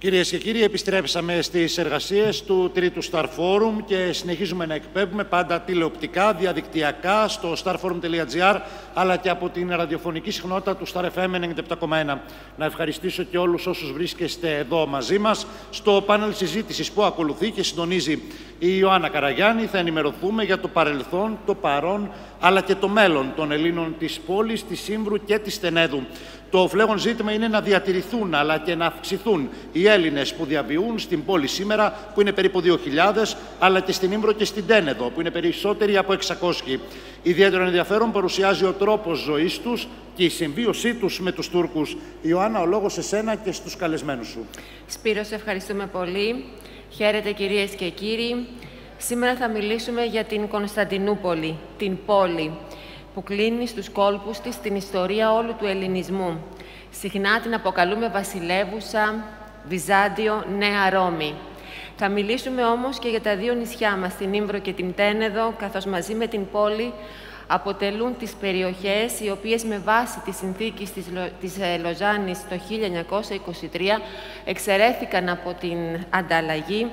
Κυρίες και κύριοι, επιστρέψαμε στις εργασίες του τρίτου Star Forum και συνεχίζουμε να εκπέμπουμε πάντα τηλεοπτικά, διαδικτυακά, στο starforum.gr, αλλά και από την ραδιοφωνική συχνότητα του Star FM 97,1. Να ευχαριστήσω και όλους όσους βρίσκεστε εδώ μαζί μας. Στο πάνελ συζήτησης που ακολουθεί και συντονίζει η Ιωάννα Καραγιάννη, θα ενημερωθούμε για το παρελθόν, το παρόν, αλλά και το μέλλον των Ελλήνων της πόλης, της Ήμβρου και της Τενέδου. Το φλέγον ζήτημα είναι να διατηρηθούν αλλά και να αυξηθούν οι Έλληνες που διαβιούν στην πόλη σήμερα, που είναι περίπου 2.000, αλλά και στην Ήμβρο και στην Τένεδο, που είναι περισσότεροι από 600. Ιδιαίτερο ενδιαφέρον παρουσιάζει ο τρόπος ζωής τους και η συμβίωσή τους με τους Τούρκους. Ιωάννα, ο λόγος σε σένα και στους καλεσμένους σου. Σπύρο, σε ευχαριστούμε πολύ. Χαίρετε κυρίες και κύριοι. Σήμερα θα μιλήσουμε για την Κωνσταντινούπολη, την πόλη που κλείνει στους κόλπους της την ιστορία όλου του ελληνισμού. Συχνά την αποκαλούμε Βασιλεύουσα, Βυζάντιο, Νέα Ρώμη. Θα μιλήσουμε όμως και για τα δύο νησιά μας, την Ήμβρο και την Τένεδο, καθώς μαζί με την πόλη αποτελούν τις περιοχές οι οποίες με βάση τη συνθήκη της Λοζάνης το 1923 εξαιρέθηκαν από την ανταλλαγή.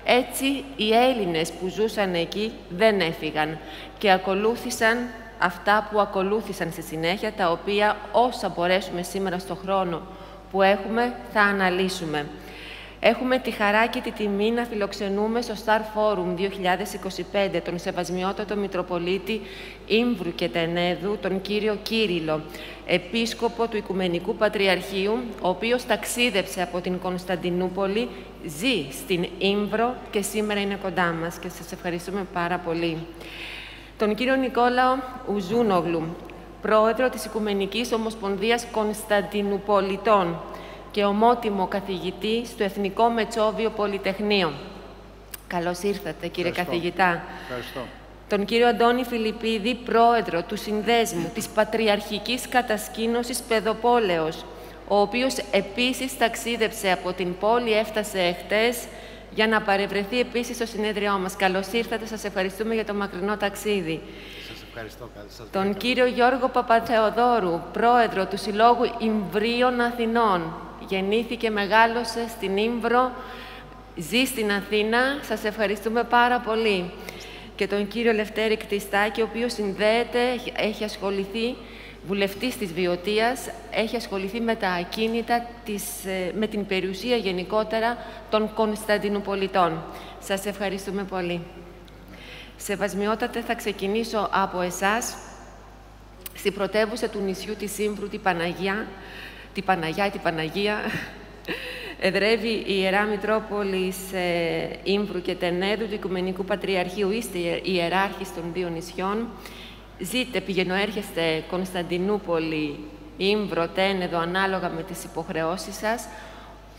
Έτσι, οι Έλληνες που ζούσαν εκεί δεν έφυγαν και ακολούθησαν αυτά που ακολούθησαν στη συνέχεια, τα οποία όσα μπορέσουμε σήμερα στο χρόνο που έχουμε θα αναλύσουμε. Έχουμε τη χαρά και τη τιμή να φιλοξενούμε στο Star Forum 2025 τον Σεβασμιότατο Μητροπολίτη Ήμβρου και Τενέδου, τον κύριο Κύριλλο, επίσκοπο του Οικουμενικού Πατριαρχείου, ο οποίος ταξίδεψε από την Κωνσταντινούπολη, ζει στην Ήμβρο και σήμερα είναι κοντά μας και σας ευχαριστούμε πάρα πολύ. Τον κύριο Νικόλαο Ουζούνογλου, πρόεδρο της Οικουμενικής Ομοσπονδίας Κωνσταντινουπολιτών και ομότιμο καθηγητή στο Εθνικό Μετσόβιο Πολυτεχνείο. Καλώς ήρθατε, κύριε καθηγητά. Ευχαριστώ. Τον κύριο Αντώνη Φιλιππίδη, πρόεδρο του Συνδέσμου της Πατριαρχικής Κατασκήνωσης Πεδοπόλεως, ο οποίος επίσης ταξίδεψε από την πόλη, έφτασε εχθές για να παρευρεθεί επίσης στο συνέδριό μας. Καλώς ήρθατε, σας ευχαριστούμε για το μακρινό ταξίδι. Σας ευχαριστώ. Τον κύριο Γιώργο Παπαθεοδόρου, πρόεδρο του Συλλόγου Ιμβρίων Αθηνών. Γεννήθηκε, μεγάλωσε στην Ήμβρο, ζει στην Αθήνα. Σας ευχαριστούμε πάρα πολύ. Και τον κύριο Λευτέρη Κτιστάκη, ο οποίος συνδέεται, έχει ασχοληθεί, βουλευτής της Βιωτίας, έχει ασχοληθεί με τα ακίνητα, με την περιουσία γενικότερα των Κωνσταντινουπολιτών. Σας ευχαριστούμε πολύ. Σεβασμιότατε, θα ξεκινήσω από εσάς. Στην πρωτεύουσα του νησιού της Ήμβρου, την Παναγία, εδρεύει η Ιερά Μητρόπολης Ήμβρου και Τενέδου του Οικουμενικού Πατριαρχείου. Είστε ιεράρχης των δύο νησιών. Ζείτε, πηγαινοέρχεστε Κωνσταντινούπολη, Ήμβρο, Τένεδο, ανάλογα με τις υποχρεώσεις σας.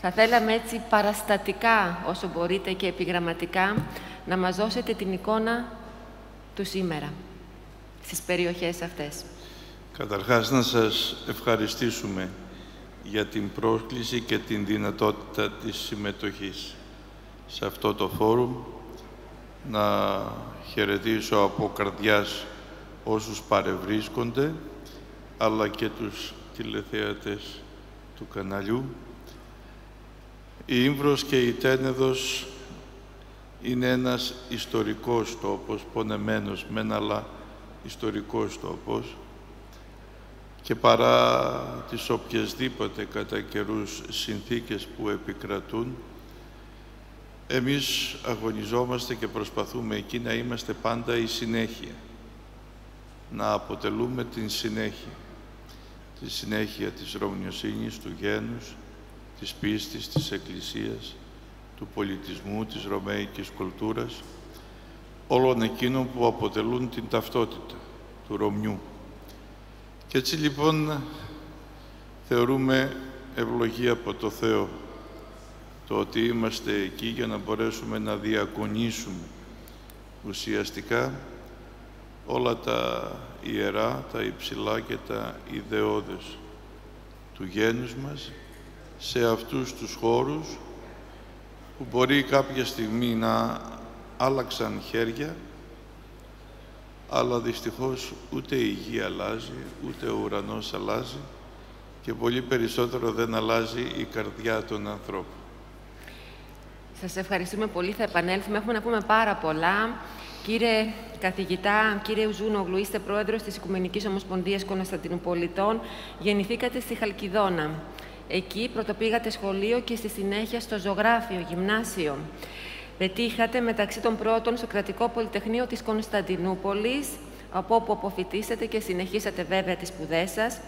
Θα θέλαμε έτσι παραστατικά, όσο μπορείτε και επιγραμματικά, να μας δώσετε την εικόνα του σήμερα, στις περιοχές αυτές. Καταρχάς, να σας ευχαριστήσουμε για την πρόσκληση και την δυνατότητα της συμμετοχής σε αυτό το φόρουμ. Να χαιρετήσω από καρδιάς όσους παρευρίσκονται, αλλά και τους τηλεθεατές του καναλιού. Η Ήμβρος και η Τένεδος είναι ένας ιστορικός τόπος, πονεμένος μεν, αλλά ιστορικός τόπος, και παρά τις οποιασδήποτε κατά καιρούς συνθήκες που επικρατούν, εμείς αγωνιζόμαστε και προσπαθούμε εκεί να είμαστε πάντα η συνέχεια, να αποτελούμε την συνέχεια, τη συνέχεια της ρωμιοσύνης, του γένους, της πίστης, της Εκκλησίας, του πολιτισμού, της ρωμαϊκής κουλτούρας, όλων εκείνων που αποτελούν την ταυτότητα του Ρωμιού. Και έτσι λοιπόν θεωρούμε ευλογία από το Θεό το ότι είμαστε εκεί για να μπορέσουμε να διακονήσουμε ουσιαστικά όλα τα ιερά, τα υψηλά και τα ιδεώδες του γένους μας σε αυτούς τους χώρους που μπορεί κάποια στιγμή να άλλαξαν χέρια, αλλά δυστυχώς ούτε η γη αλλάζει, ούτε ο ουρανός αλλάζει και πολύ περισσότερο δεν αλλάζει η καρδιά των ανθρώπων. Σας ευχαριστούμε πολύ. Θα επανέλθουμε. Έχουμε να πούμε πάρα πολλά. Κύριε καθηγητά, κύριε Ουζούνογλου, είστε πρόεδρος της Οικουμενικής Ομοσπονδίας Κωνσταντινουπολιτών. Γεννηθήκατε στη Χαλκιδόνα. Εκεί πρωτοπήγατε σχολείο και στη συνέχεια στο ζωγράφιο, γυμνάσιο. Πετύχατε μεταξύ των πρώτων στο Κρατικό Πολυτεχνείο της Κωνσταντινούπολης, από όπου αποφοιτήσατε και συνεχίσατε βέβαια τις σπουδές σας.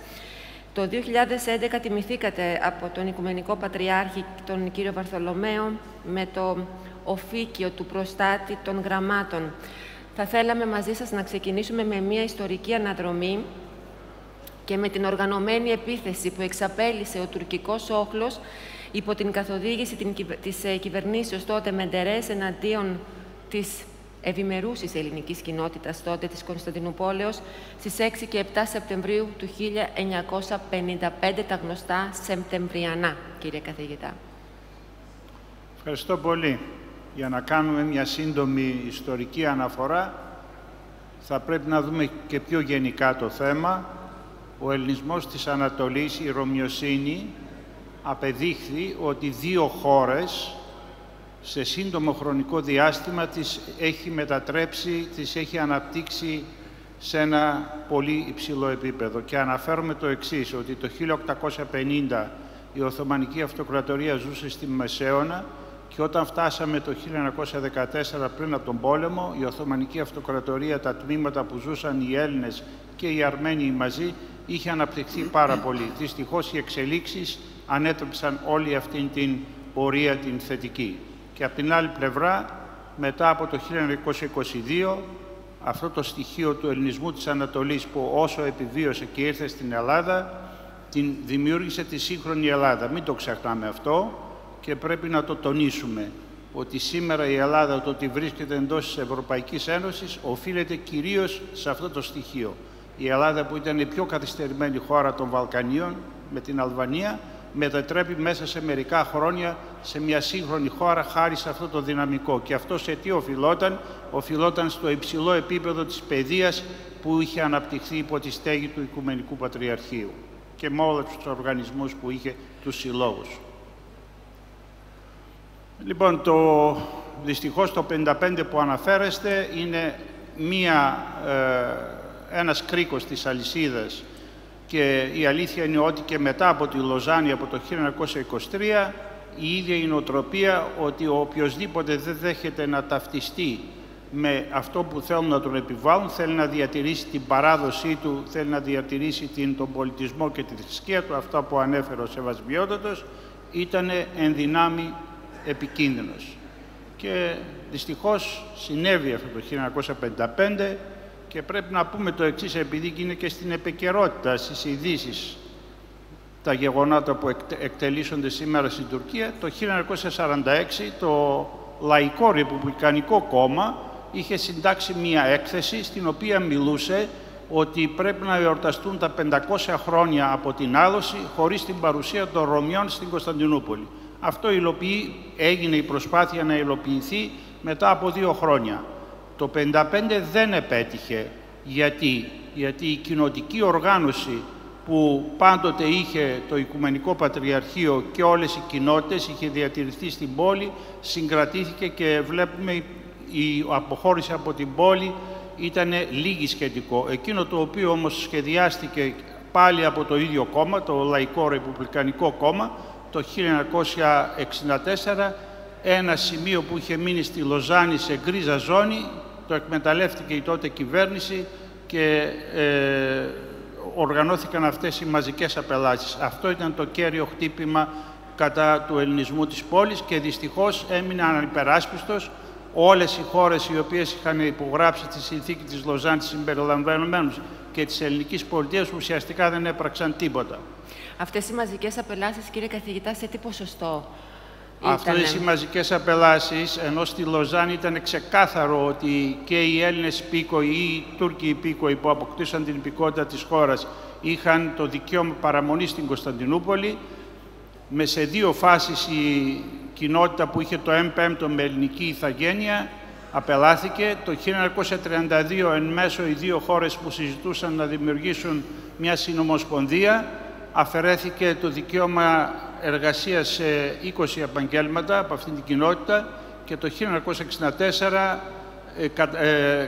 Το 2011 τιμηθήκατε από τον Οικουμενικό Πατριάρχη, τον κύριο Βαρθολομαίο, με το οφίκιο του προστάτη των γραμμάτων. Θα θέλαμε μαζί σας να ξεκινήσουμε με μια ιστορική αναδρομή και με την οργανωμένη επίθεση που εξαπέλυσε ο τουρκικός όχλος υπό την καθοδήγηση της κυβερνήσεως τότε Μεντερές εναντίον της ευημερούσης ελληνικής κοινότητας τότε της Κωνσταντινουπόλεως στις 6 και 7 Σεπτεμβρίου του 1955, τα γνωστά Σεπτεμβριανά, κύριε καθηγητά. Ευχαριστώ πολύ. Για να κάνουμε μια σύντομη ιστορική αναφορά, θα πρέπει να δούμε και πιο γενικά το θέμα. Ο ελληνισμός της Ανατολής, η Ρωμιοσύνη, απεδείχθη ότι δύο χώρες σε σύντομο χρονικό διάστημα τις έχει μετατρέψει, τις έχει αναπτύξει σε ένα πολύ υψηλό επίπεδο. Και αναφέρομαι το εξής, ότι το 1850 η Οθωμανική Αυτοκρατορία ζούσε στη Μεσαίωνα και όταν φτάσαμε το 1914 πριν από τον πόλεμο, η Οθωμανική Αυτοκρατορία, τα τμήματα που ζούσαν οι Έλληνες και οι Αρμένοι μαζί, είχε αναπτυχθεί πάρα πολύ. Δυστυχώς οι εξελίξεις ανέτρεψαν όλη αυτή την πορεία την θετική. Και από την άλλη πλευρά, μετά από το 1922, αυτό το στοιχείο του ελληνισμού της Ανατολής που όσο επιβίωσε και ήρθε στην Ελλάδα, την δημιούργησε τη σύγχρονη Ελλάδα. Μην το ξεχνάμε αυτό και πρέπει να το τονίσουμε, ότι σήμερα η Ελλάδα, το ότι βρίσκεται εντός της Ευρωπαϊκής Ένωσης, οφείλεται κυρίως σε αυτό το στοιχείο. Η Ελλάδα, που ήταν η πιο καθυστερημένη χώρα των Βαλκανίων με την Αλβανία, μετατρέπει μέσα σε μερικά χρόνια σε μια σύγχρονη χώρα χάρη σε αυτό το δυναμικό. Και αυτό σε τι οφειλόταν? Οφειλόταν στο υψηλό επίπεδο της παιδείας που είχε αναπτυχθεί υπό τη στέγη του Οικουμενικού Πατριαρχείου και με όλους τους οργανισμούς που είχε, τους συλλόγους. Λοιπόν, δυστυχώς το 55 που αναφέρεστε είναι ένας κρίκος της αλυσίδας και η αλήθεια είναι ότι και μετά από τη Λοζάνη από το 1923 η ίδια η νοοτροπία ότι ο οποιοσδήποτε δεν δέχεται να ταυτιστεί με αυτό που θέλουν να τον επιβάλλουν, θέλει να διατηρήσει την παράδοσή του, θέλει να διατηρήσει τον πολιτισμό και τη θρησκεία του, αυτά που ανέφερε ο Σεβασμιότατος, ήταν εν δυνάμει επικίνδυνος. Και δυστυχώς συνέβη αυτό το 1955 και πρέπει να πούμε το εξής, επειδή είναι και στην επικαιρότητα στις ειδήσεις τα γεγονότα που εκτελήσονται σήμερα στην Τουρκία. Το 1946 το Λαϊκό Ρεπουμπλικανικό Κόμμα είχε συντάξει μία έκθεση στην οποία μιλούσε ότι πρέπει να εορταστούν τα 500 χρόνια από την άλωση χωρίς την παρουσία των Ρωμιών στην Κωνσταντινούπολη. Αυτό έγινε η προσπάθεια να υλοποιηθεί μετά από 2 χρόνια. Το 1955 δεν επέτυχε. Γιατί η κοινοτική οργάνωση που πάντοτε είχε το Οικουμενικό Πατριαρχείο και όλες οι κοινότητες είχε διατηρηθεί στην πόλη, συγκρατήθηκε και βλέπουμε η αποχώρηση από την πόλη ήταν λίγη σχετικό. Εκείνο το οποίο όμως σχεδιάστηκε πάλι από το ίδιο κόμμα, το Λαϊκό Ρεπουμπλικανικό Κόμμα, το 1964, ένα σημείο που είχε μείνει στη Λοζάνη σε γκρίζα ζώνη, το εκμεταλλεύτηκε η τότε κυβέρνηση και οργανώθηκαν αυτές οι μαζικές απελάσεις. Αυτό ήταν το κέριο χτύπημα κατά του ελληνισμού της πόλης και δυστυχώς έμεινε ανυπεράσπιστος. Όλες οι χώρες οι οποίες είχαν υπογράψει τη συνθήκη της Λοζάνης συμπεριλαμβανομένους και της ελληνικής πολιτείας ουσιαστικά δεν έπραξαν τίποτα. Αυτές οι μαζικές απελάσεις, κύριε καθηγητά, σε τι ποσοστό Αυτές οι μαζικές απελάσεις, ενώ στη Λοζάνη ήταν ξεκάθαρο ότι και οι Έλληνες υπήκοοι ή οι Τούρκοι υπήκοοι που αποκτήσαν την υπηκότητα της χώρας είχαν το δικαίωμα παραμονής στην Κωνσταντινούπολη, σε 2 φάσεις η κοινότητα που είχε το 1/5 με ελληνική ηθαγένεια απελάθηκε. Το 1932 εν μέσω οι 2 χώρες που συζητούσαν να δημιουργήσουν μια συνομοσπονδία αφαιρέθηκε το δικαίωμα εργασίας σε 20 επαγγέλματα από αυτήν την κοινότητα και το 1964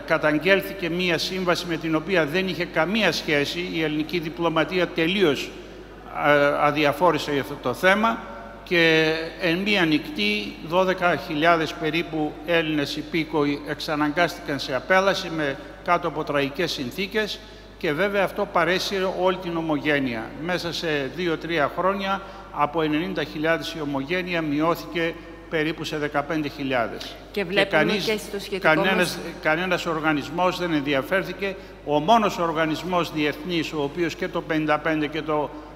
καταγγέλθηκε μία σύμβαση με την οποία δεν είχε καμία σχέση. Η ελληνική διπλωματία τελείως αδιαφόρησε για αυτό το θέμα και εν μία νυχτή 12.000 περίπου Έλληνες υπήκοοι εξαναγκάστηκαν σε απέλαση κάτω από τραγικές συνθήκες και βέβαια αυτό παρέσυρε όλη την ομογένεια. Μέσα σε 2-3 χρόνια από 90.000 η ομογένεια μειώθηκε περίπου σε 15.000. Και βλέπουμε και στο σχετικό κανένας οργανισμός δεν ενδιαφέρθηκε. Ο μόνος οργανισμός διεθνής, ο οποίος και το 55 και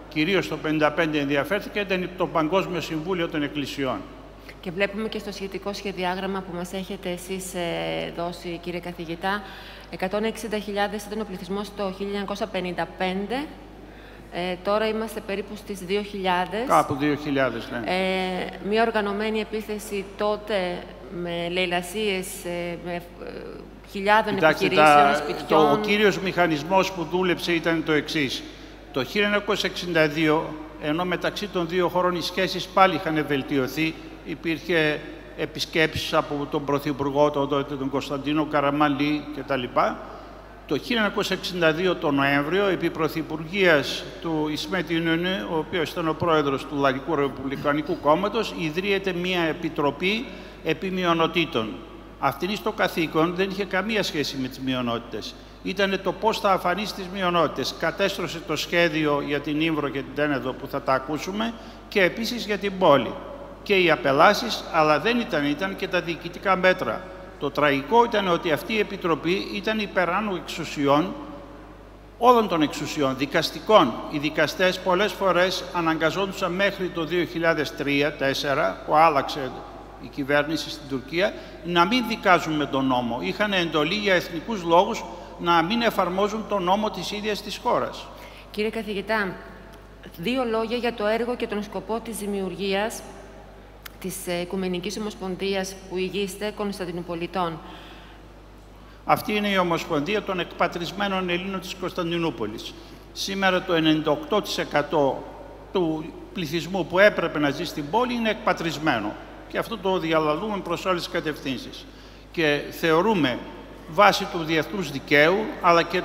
κυρίως το 55 ενδιαφέρθηκε, ήταν το Παγκόσμιο Συμβούλιο των Εκκλησιών. Και βλέπουμε και στο σχετικό σχεδιάγραμμα που μας έχετε εσείς δώσει, κύριε καθηγητά, 160.000 ήταν ο πληθυσμός το 1955. Τώρα είμαστε περίπου στις 2.000. Κάπου 2.000, ναι. Μια οργανωμένη επίθεση τότε με λαιλασίες, με χιλιάδων επιχειρήσεων, σπιτιών. Ο κύριος μηχανισμός που δούλεψε ήταν το εξής. Το 1962, ενώ μεταξύ των δύο χωρών οι σχέσεις πάλι είχαν βελτιωθεί, υπήρχε επισκέψεις από τον Πρωθυπουργό, τον Κωνσταντίνο Καραμανλή κτλ. Το 1962 τον Νοέμβριο, επί Πρωθυπουργίας του Ισμέτ Ινουνού, ο οποίος ήταν ο πρόεδρος του Λαϊκού Ρεπουμπλικανικού Κόμματος, ιδρύεται μια επιτροπή επί μειονοτήτων. Αυτή στο καθήκον δεν είχε καμία σχέση με τις μειονότητες. Ήταν το πώς θα αφανίσει τις μειονότητες. Κατέστρωσε το σχέδιο για την Ήμβρο και την Τένεδο που θα τα ακούσουμε και επίσης για την πόλη. Και οι απελάσεις, αλλά δεν ήταν και τα διοικητικά μέτρα. Το τραγικό ήταν ότι αυτή η Επιτροπή ήταν υπεράνω εξουσιών, όλων των εξουσιών, δικαστικών. Οι δικαστές πολλές φορές αναγκαζόντουσαν μέχρι το 2003-2004, που άλλαξε η κυβέρνηση στην Τουρκία, να μην δικάζουν με τον νόμο. Είχαν εντολή για εθνικούς λόγους να μην εφαρμόζουν τον νόμο της ίδιας της χώρας. Κύριε καθηγητά, δύο λόγια για το έργο και τον σκοπό της δημιουργίας της Οικουμενικής Ομοσπονδίας που ηγείστε Κωνσταντινουπολιτών. Αυτή είναι η Ομοσπονδία των εκπατρισμένων Ελλήνων της Κωνσταντινούπολης. Σήμερα το 98% του πληθυσμού που έπρεπε να ζει στην πόλη είναι εκπατρισμένο. Και αυτό το διαλαλούμε προς όλες τις κατευθύνσεις. Και θεωρούμε βάσει του διεθνούς δικαίου, αλλά και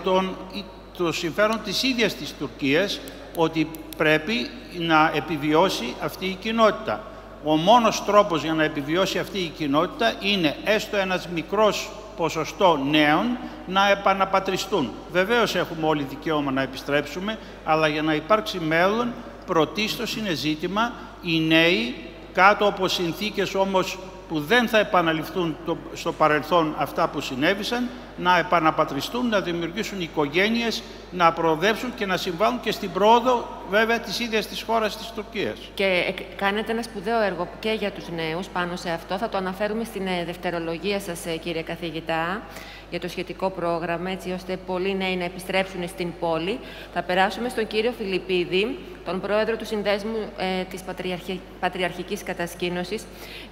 το συμφέρον της ίδιας της Τουρκίας, ότι πρέπει να επιβιώσει αυτή η κοινότητα. Ο μόνος τρόπος για να επιβιώσει αυτή η κοινότητα είναι έστω ένας μικρός ποσοστό νέων να επαναπατριστούν. Βεβαίως έχουμε όλοι δικαίωμα να επιστρέψουμε, αλλά για να υπάρξει μέλλον πρωτίστως είναι ζήτημα οι νέοι κάτω από συνθήκες όμως που δεν θα επαναληφθούν στο παρελθόν αυτά που συνέβησαν, να επαναπατριστούν, να δημιουργήσουν οικογένειες, να προοδεύσουν και να συμβάλλουν και στην πρόοδο βέβαια της ίδιας της χώρας της Τουρκίας. Και κάνετε ένα σπουδαίο έργο και για τους νέους πάνω σε αυτό. Θα το αναφέρουμε στην δευτερολογία σας, κύριε καθηγητά, για το σχετικό πρόγραμμα, έτσι ώστε πολλοί νέοι να επιστρέψουν στην πόλη. Θα περάσουμε στον κύριο Φιλιππίδη, τον πρόεδρο του Συνδέσμου της Πατριαρχικής Κατασκήνωσης.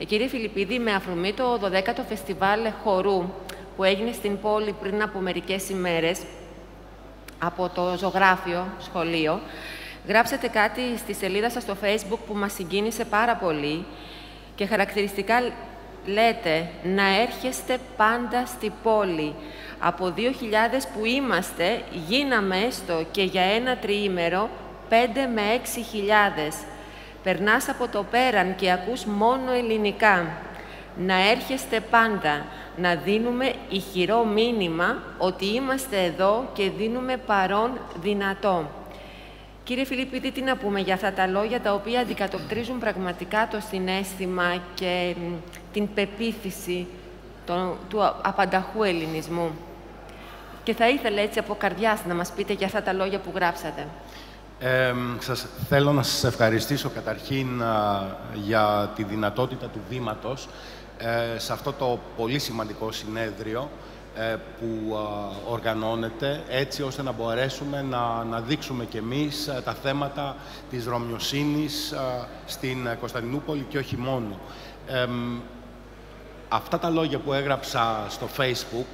Κύριε Φιλιππίδη, με αφορμή το 12ο Φεστιβάλ Χορού που έγινε στην πόλη πριν από μερικές ημέρες από το Ζωγράφιο Σχολείο, γράψατε κάτι στη σελίδα σας στο Facebook που μας συγκίνησε πάρα πολύ και χαρακτηριστικά λέτε «Να έρχεστε πάντα στη πόλη». Από 2.000 που είμαστε, γίναμε έστω και για ένα τριήμερο 5 με 6.000. Περνάς από το πέραν και ακούς μόνο ελληνικά. Να έρχεστε πάντα, να δίνουμε ηχηρό μήνυμα ότι είμαστε εδώ και δίνουμε παρόν δυνατό. Κύριε Φιλιππίδη, τι να πούμε για αυτά τα λόγια τα οποία αντικατοπτρίζουν πραγματικά το συναίσθημα και την πεποίθηση του απανταχού ελληνισμού. Και θα ήθελα έτσι από καρδιάς να μας πείτε για αυτά τα λόγια που γράψατε. Θέλω να σας ευχαριστήσω καταρχήν για τη δυνατότητα του Δήματος σε αυτό το πολύ σημαντικό συνέδριο που οργανώνεται, έτσι ώστε να μπορέσουμε να δείξουμε κι εμείς τα θέματα της Ρωμιοσύνης στην Κωνσταντινούπολη και όχι μόνο. Αυτά τα λόγια που έγραψα στο Facebook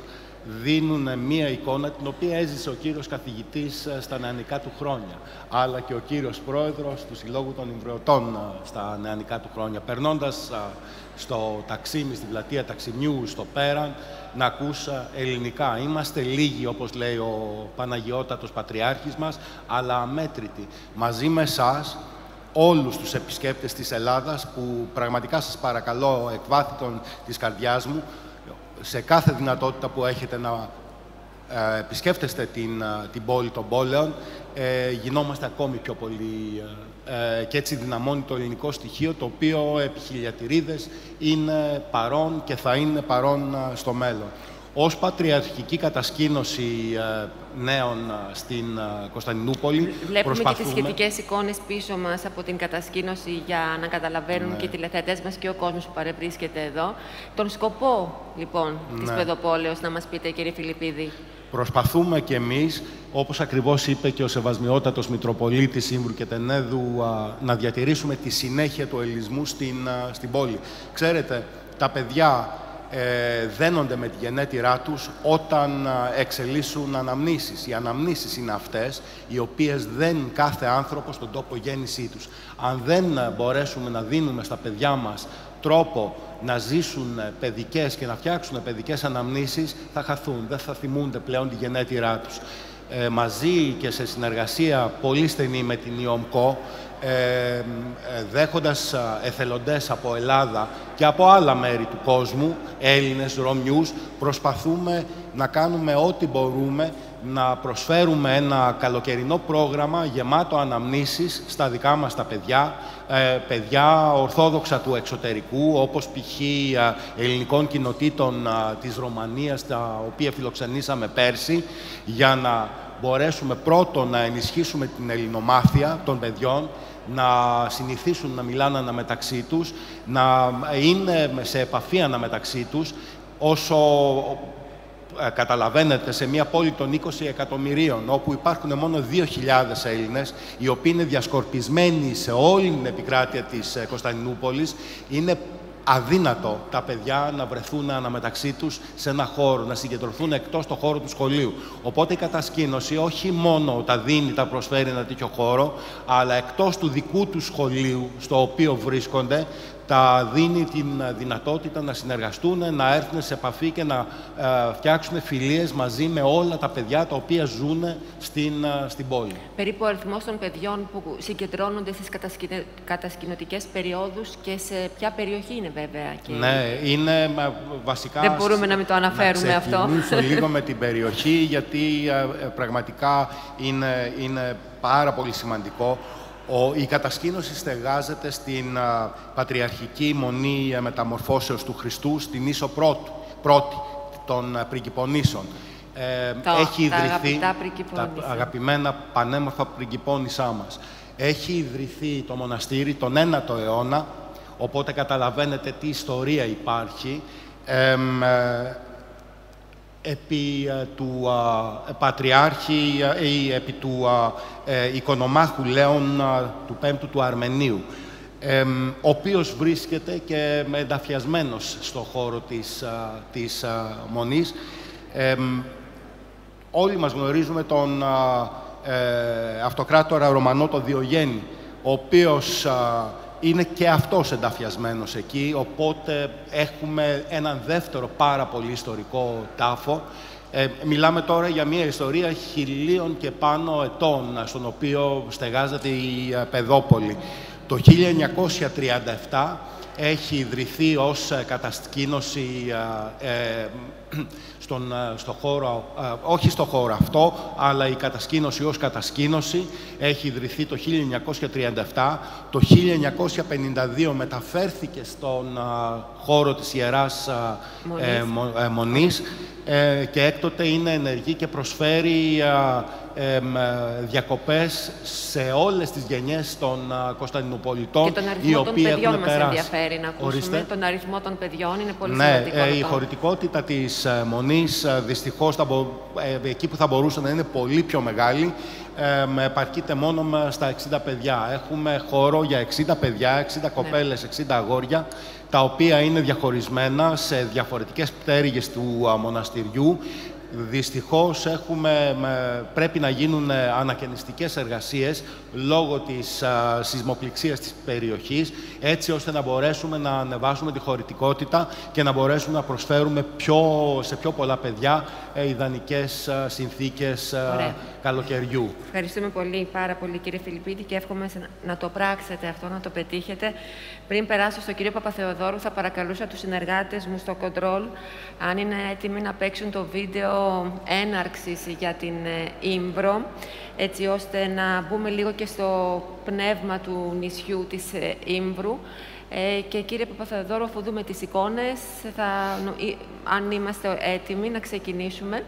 δίνουν μία εικόνα την οποία έζησε ο κύριος καθηγητής στα νεανικά του χρόνια, αλλά και ο κύριος πρόεδρος του Συλλόγου των Ιμβρεωτών στα νεανικά του χρόνια. Περνώντας στο ταξίμι, στην πλατεία Ταξιμιού, στο Πέραν, να ακούς ελληνικά. Είμαστε λίγοι, όπως λέει ο Παναγιώτατος Πατριάρχης μας, αλλά αμέτρητοι. Μαζί με εσάς, όλους τους επισκέπτες της Ελλάδας, που πραγματικά σας παρακαλώ εκ βάθηκων της καρδιάς μου, σε κάθε δυνατότητα που έχετε να επισκέφτεστε την πόλη των πόλεων, γινόμαστε ακόμη πιο πολύ και έτσι δυναμώνει το ελληνικό στοιχείο, το οποίο επί χιλιατηρίδες είναι παρόν και θα είναι παρόν στο μέλλον. Ως πατριαρχική κατασκήνωση νέων στην Κωνσταντινούπολη βλέπουμε και τις σχετικές εικόνες πίσω μας από την κατασκήνωση για να καταλαβαίνουν και οι τηλεθεατές μας και ο κόσμος που παρευρίσκεται εδώ. Τον σκοπό, λοιπόν, της Παιδοπόλεως, να μας πείτε, κύριε Φιλιππίδη. Προσπαθούμε κι εμείς, όπως ακριβώς είπε και ο Σεβασμιότατος Μητροπολίτης Ήμβρου και Τενέδου, να διατηρήσουμε τη συνέχεια του ελληνισμού στην πόλη. Ξέρετε, τα παιδιά δένονται με τη γενέτειρά τους όταν εξελίσσουν αναμνήσεις. Οι αναμνήσεις είναι αυτές οι οποίες δένουν κάθε άνθρωπο στον τόπο γέννησή τους. Αν δεν μπορέσουμε να δίνουμε στα παιδιά μας τρόπο να ζήσουν παιδικές και να φτιάξουν παιδικές αναμνήσεις, θα χαθούν, δεν θα θυμούνται πλέον τη γενέτειρά τους. Μαζί και σε συνεργασία πολύ στενή με την ΙΟΜΚΟ, δέχοντας εθελοντές από Ελλάδα και από άλλα μέρη του κόσμου, Έλληνες, Ρωμιούς, προσπαθούμε να κάνουμε ό,τι μπορούμε, να προσφέρουμε ένα καλοκαιρινό πρόγραμμα γεμάτο αναμνήσεις στα δικά μας τα παιδιά, παιδιά ορθόδοξα του εξωτερικού, όπως π.χ. ελληνικών κοινοτήτων της Ρωμανίας, τα οποία φιλοξενήσαμε πέρσι, για να μπορέσουμε πρώτον να ενισχύσουμε την ελληνομάθεια των παιδιών, να συνηθίσουν να μιλάνε αναμεταξύ τους, να είναι σε επαφή αναμεταξύ τους, όσο καταλαβαίνετε, σε μια πόλη των 20 εκατομμυρίων, όπου υπάρχουν μόνο 2.000 Έλληνες, οι οποίοι είναι διασκορπισμένοι σε όλη την επικράτεια της Κωνσταντινούπολης, είναι αδύνατο τα παιδιά να βρεθούν αναμεταξύ τους σε ένα χώρο, να συγκεντρωθούν εκτός το χώρο του σχολείου. Οπότε η κατασκήνωση όχι μόνο τα δίνει, τα προσφέρει ένα τέτοιο χώρο, αλλά εκτός του δικού του σχολείου, στο οποίο βρίσκονται, τα δίνει την δυνατότητα να συνεργαστούν, να έρθουν σε επαφή και να φτιάξουν φιλίες μαζί με όλα τα παιδιά τα οποία ζουν στην πόλη. Περίπου ο αριθμός των παιδιών που συγκεντρώνονται στις κατασκηνωτικές περιόδους και σε ποια περιοχή είναι, βέβαια. Και... Ναι, είναι βασικά... Δεν μπορούμε να μην το αναφέρουμε αυτό. Να ξεκινήσω λίγο με την περιοχή, γιατί πραγματικά είναι πάρα πολύ σημαντικό. Η κατασκήνωση στεγάζεται στην Πατριαρχική Μονή Μεταμορφώσεως του Χριστού, στην Ίσο Πρώτη των Πριγκιπονήσων. Έχει ιδρυθεί, τα αγαπημένα πανέμορφα πριγκιπόνησά μας. Έχει ιδρυθεί το μοναστήρι τον 9ο αιώνα, οπότε καταλαβαίνετε τι ιστορία υπάρχει. Επί του Πατριάρχη ή επί του Οικονομάχου Λέων του 5ου του Αρμενίου, ο οποίος βρίσκεται και ενταφιασμένος στον χώρο της Μονής. Όλοι μας γνωρίζουμε τον αυτοκράτορα Ρωμανό τον Διογέννη, ο οποίος είναι και αυτός ενταφιασμένος εκεί, οπότε έχουμε έναν δεύτερο πάρα πολύ ιστορικό τάφο. Μιλάμε τώρα για μια ιστορία 1000 και πάνω ετών, στον οποίο στεγάζεται η Παιδόπολη. Το 1937 έχει ιδρυθεί ως κατασκήνωση στο χώρο, όχι στο χώρο αυτό, αλλά η κατασκήνωση ως κατασκήνωση έχει ιδρυθεί το 1937. Το 1952 μεταφέρθηκε στον χώρο της Ιεράς Μονής και έκτοτε είναι ενεργή και προσφέρει διακοπές σε όλες τις γενιές των Κωνσταντινουπολιτών. Και τον αριθμό των παιδιών μας ενδιαφέρει να ακούσουμε. Ορίστε. Τον αριθμό των παιδιών είναι πολύ σημαντικό. Ναι, η χωρητικότητα της Μονής, δυστυχώς, εκεί που θα μπορούσε να είναι πολύ πιο μεγάλη, επαρκείται μόνο στα 60 παιδιά. Έχουμε χώρο για 60 παιδιά, 60 κοπέλες, 60 αγόρια, τα οποία είναι διαχωρισμένα σε διαφορετικές πτέρυγες του μοναστηριού. Δυστυχώς πρέπει να γίνουν ανακαινιστικές εργασίες λόγω της σεισμοπληξίας της περιοχής, έτσι ώστε να μπορέσουμε να ανεβάσουμε τη χωρητικότητα και να μπορέσουμε να προσφέρουμε σε πιο πολλά παιδιά ιδανικές συνθήκες καλοκαιριού. Ευχαριστούμε πολύ, πάρα πολύ, κύριε Φιλιππίδη, και εύχομαι να το πράξετε αυτό, να το πετύχετε. Πριν περάσω στον κύριο Παπαθεοδόρου, θα παρακαλούσα τους συνεργάτες μου στο control, αν είναι έτοιμοι να παίξουν το βίντεο έναρξης για την Ήμβρο, έτσι ώστε να μπούμε λίγο και στο πνεύμα του νησιού της Ήμβρου. Και κύριε Παπαθεοδόρου, αφού δούμε τις εικόνες, αν είμαστε έτοιμοι να ξεκινήσουμε.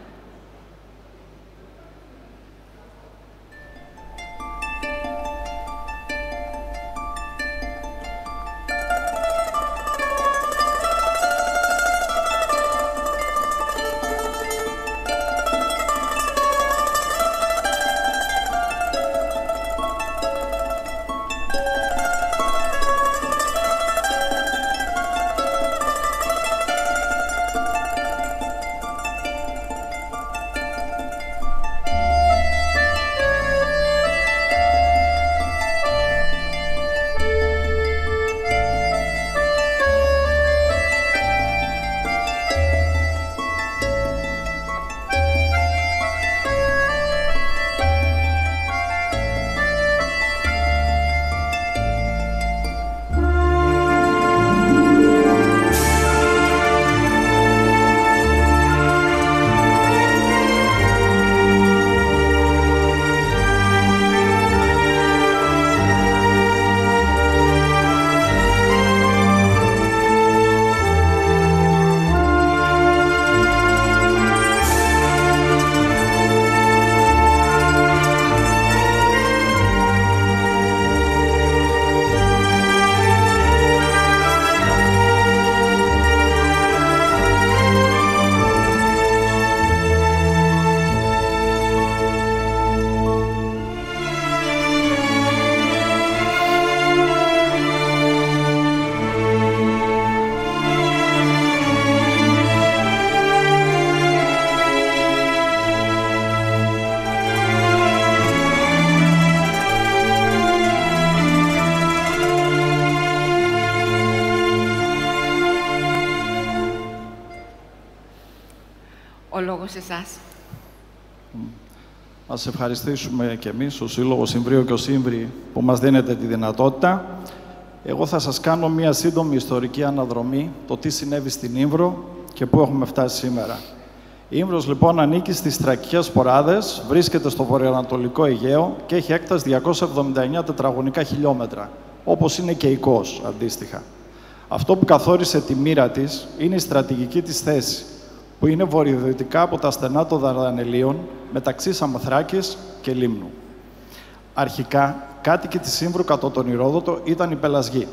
Ο λόγος σε εσάς. Ας ευχαριστήσουμε και εμείς, ο Σύλλογος Ιμβρίου και ο Σύμβρη, που μας δίνετε τη δυνατότητα. Εγώ θα σας κάνω μία σύντομη ιστορική αναδρομή, το τι συνέβη στην Ήμβρο και πού έχουμε φτάσει σήμερα. Η Ήμβρος, λοιπόν, ανήκει στις Θρακικές Ποράδες, βρίσκεται στο βορειοανατολικό Αιγαίο και έχει έκταση 279 τετραγωνικά χιλιόμετρα, όπως είναι και η Κos, αντίστοιχα. Αυτό που καθόρισε τη μοίρα της είναι η στρατηγική της θέση, που είναι βορειοδυτικά από τα στενά των Δαρδανελίων, μεταξύ Σαμοθράκης και Λίμνου. Αρχικά, κάτοικοι της Ήμβρου κατά τον Ηρόδοτο ήταν οι Πελασγοί.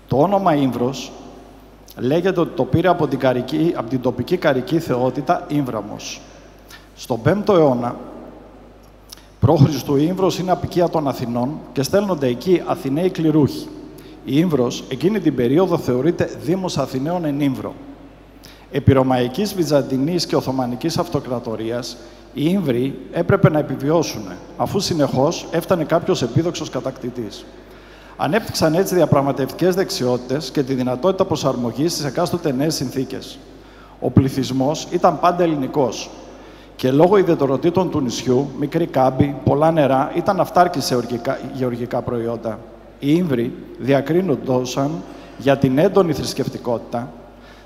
Το όνομα Ήμβρος λέγεται ότι το πήρε από την τοπική καρική θεότητα Ήμβραμος. Στον 5ο αιώνα π.Χ. η Ήμβρος είναι απικία των Αθηνών και στέλνονται εκεί Αθηναίοι κληρούχοι. Η Ήμβρος εκείνη την περίοδο θεωρείται Δήμος Αθηναίων εν Ήμβρο. Επί Ρωμαϊκής, Βυζαντινής και Οθωμανικής Αυτοκρατορίας, οι Ήμβροι έπρεπε να επιβιώσουν, αφού συνεχώς έφτανε κάποιος επίδοξος κατακτητής. Ανέπτυξαν έτσι διαπραγματευτικές δεξιότητες και τη δυνατότητα προσαρμογής στις εκάστοτε νέες συνθήκες. Ο πληθυσμός ήταν πάντα ελληνικός και λόγω ιδιαιτεροτήτων του νησιού, μικρή κάμπη, πολλά νερά, ήταν αυτάρκη σε γεωργικά προϊόντα. Οι Ήμβροι διακρίνονταν για την έντονη θρησκευτικότητα,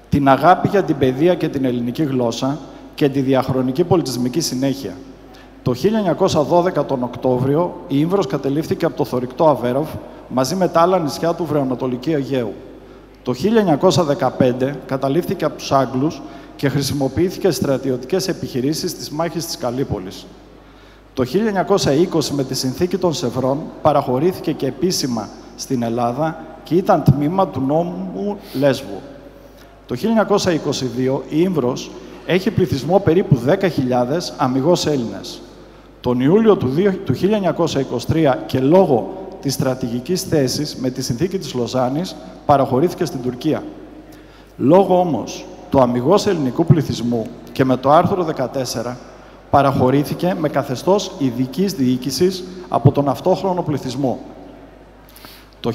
την αγάπη για την παιδεία και την ελληνική γλώσσα και τη διαχρονική πολιτισμική συνέχεια. Το 1912 τον Οκτώβριο, η Ήμβρος κατελήφθηκε από το θωρηκτό Αβέροφ μαζί με τα άλλα νησιά του βορειοανατολικού Αιγαίου. Το 1915 καταλήφθηκε από τους Άγγλους και χρησιμοποιήθηκε στις στρατιωτικές επιχειρήσεις της μάχης της Καλύπολης. Το 1920, με τη συνθήκη των Σευρών, παραχωρήθηκε και επίσημα στην Ελλάδα και ήταν τμήμα του νόμου Λέσβου. Το 1922 η Ήμβρος έχει πληθυσμό περίπου 10.000 αμιγώς Έλληνες. Τον Ιούλιο του 1923 και λόγω της στρατηγικής θέσης με τη συνθήκη της Λοζάνης παραχωρήθηκε στην Τουρκία. Λόγω όμως του αμιγώς ελληνικού πληθυσμού και με το άρθρο 14 παραχωρήθηκε με καθεστώς ειδικής διοίκησης από τον αυτόχρονο πληθυσμό. Το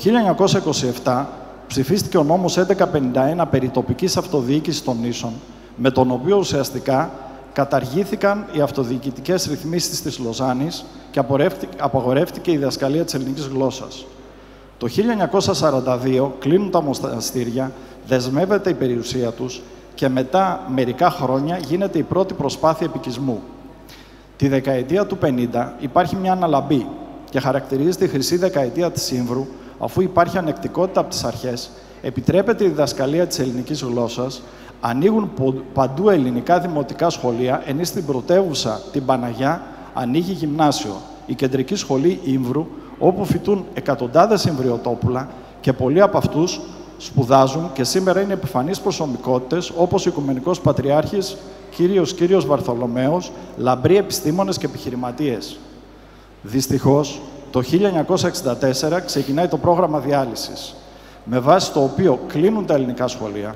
1927 ψηφίστηκε ο νόμος 1151 περί τοπικής αυτοδιοίκησης των νήσων, με τον οποίο ουσιαστικά καταργήθηκαν οι αυτοδιοικητικές ρυθμίσεις της Λοζάνης και απαγορεύτηκε η διδασκαλία της ελληνικής γλώσσας. Το 1942 κλείνουν τα μοναστήρια, δεσμεύεται η περιουσία τους και μετά μερικά χρόνια γίνεται η πρώτη προσπάθεια επικισμού. Τη δεκαετία του 50 υπάρχει μια αναλαμπή και χαρακτηρίζεται η χρυσή δεκαετία της Ήμβρου, αφού υπάρχει ανεκτικότητα από τις αρχές, επιτρέπεται η διδασκαλία της ελληνικής γλώσσας, ανοίγουν παντού ελληνικά δημοτικά σχολεία, ενώ στην πρωτεύουσα, την Παναγιά, ανοίγει γυμνάσιο, η κεντρική σχολή Ήμβρου, όπου φοιτούν εκατοντάδες Ιμβριοτόπουλα και πολλοί από αυτούς σπουδάζουν και σήμερα είναι επιφανείς προσωπικότητες, όπως ο Οικουμενικός Πατριάρχης Κύριος Βαρθολομαίος, λαμπροί επιστήμονες και επιχειρηματίες. Δυστυχώς, το 1964 ξεκινάει το πρόγραμμα διάλυσης, με βάση το οποίο κλείνουν τα ελληνικά σχολεία,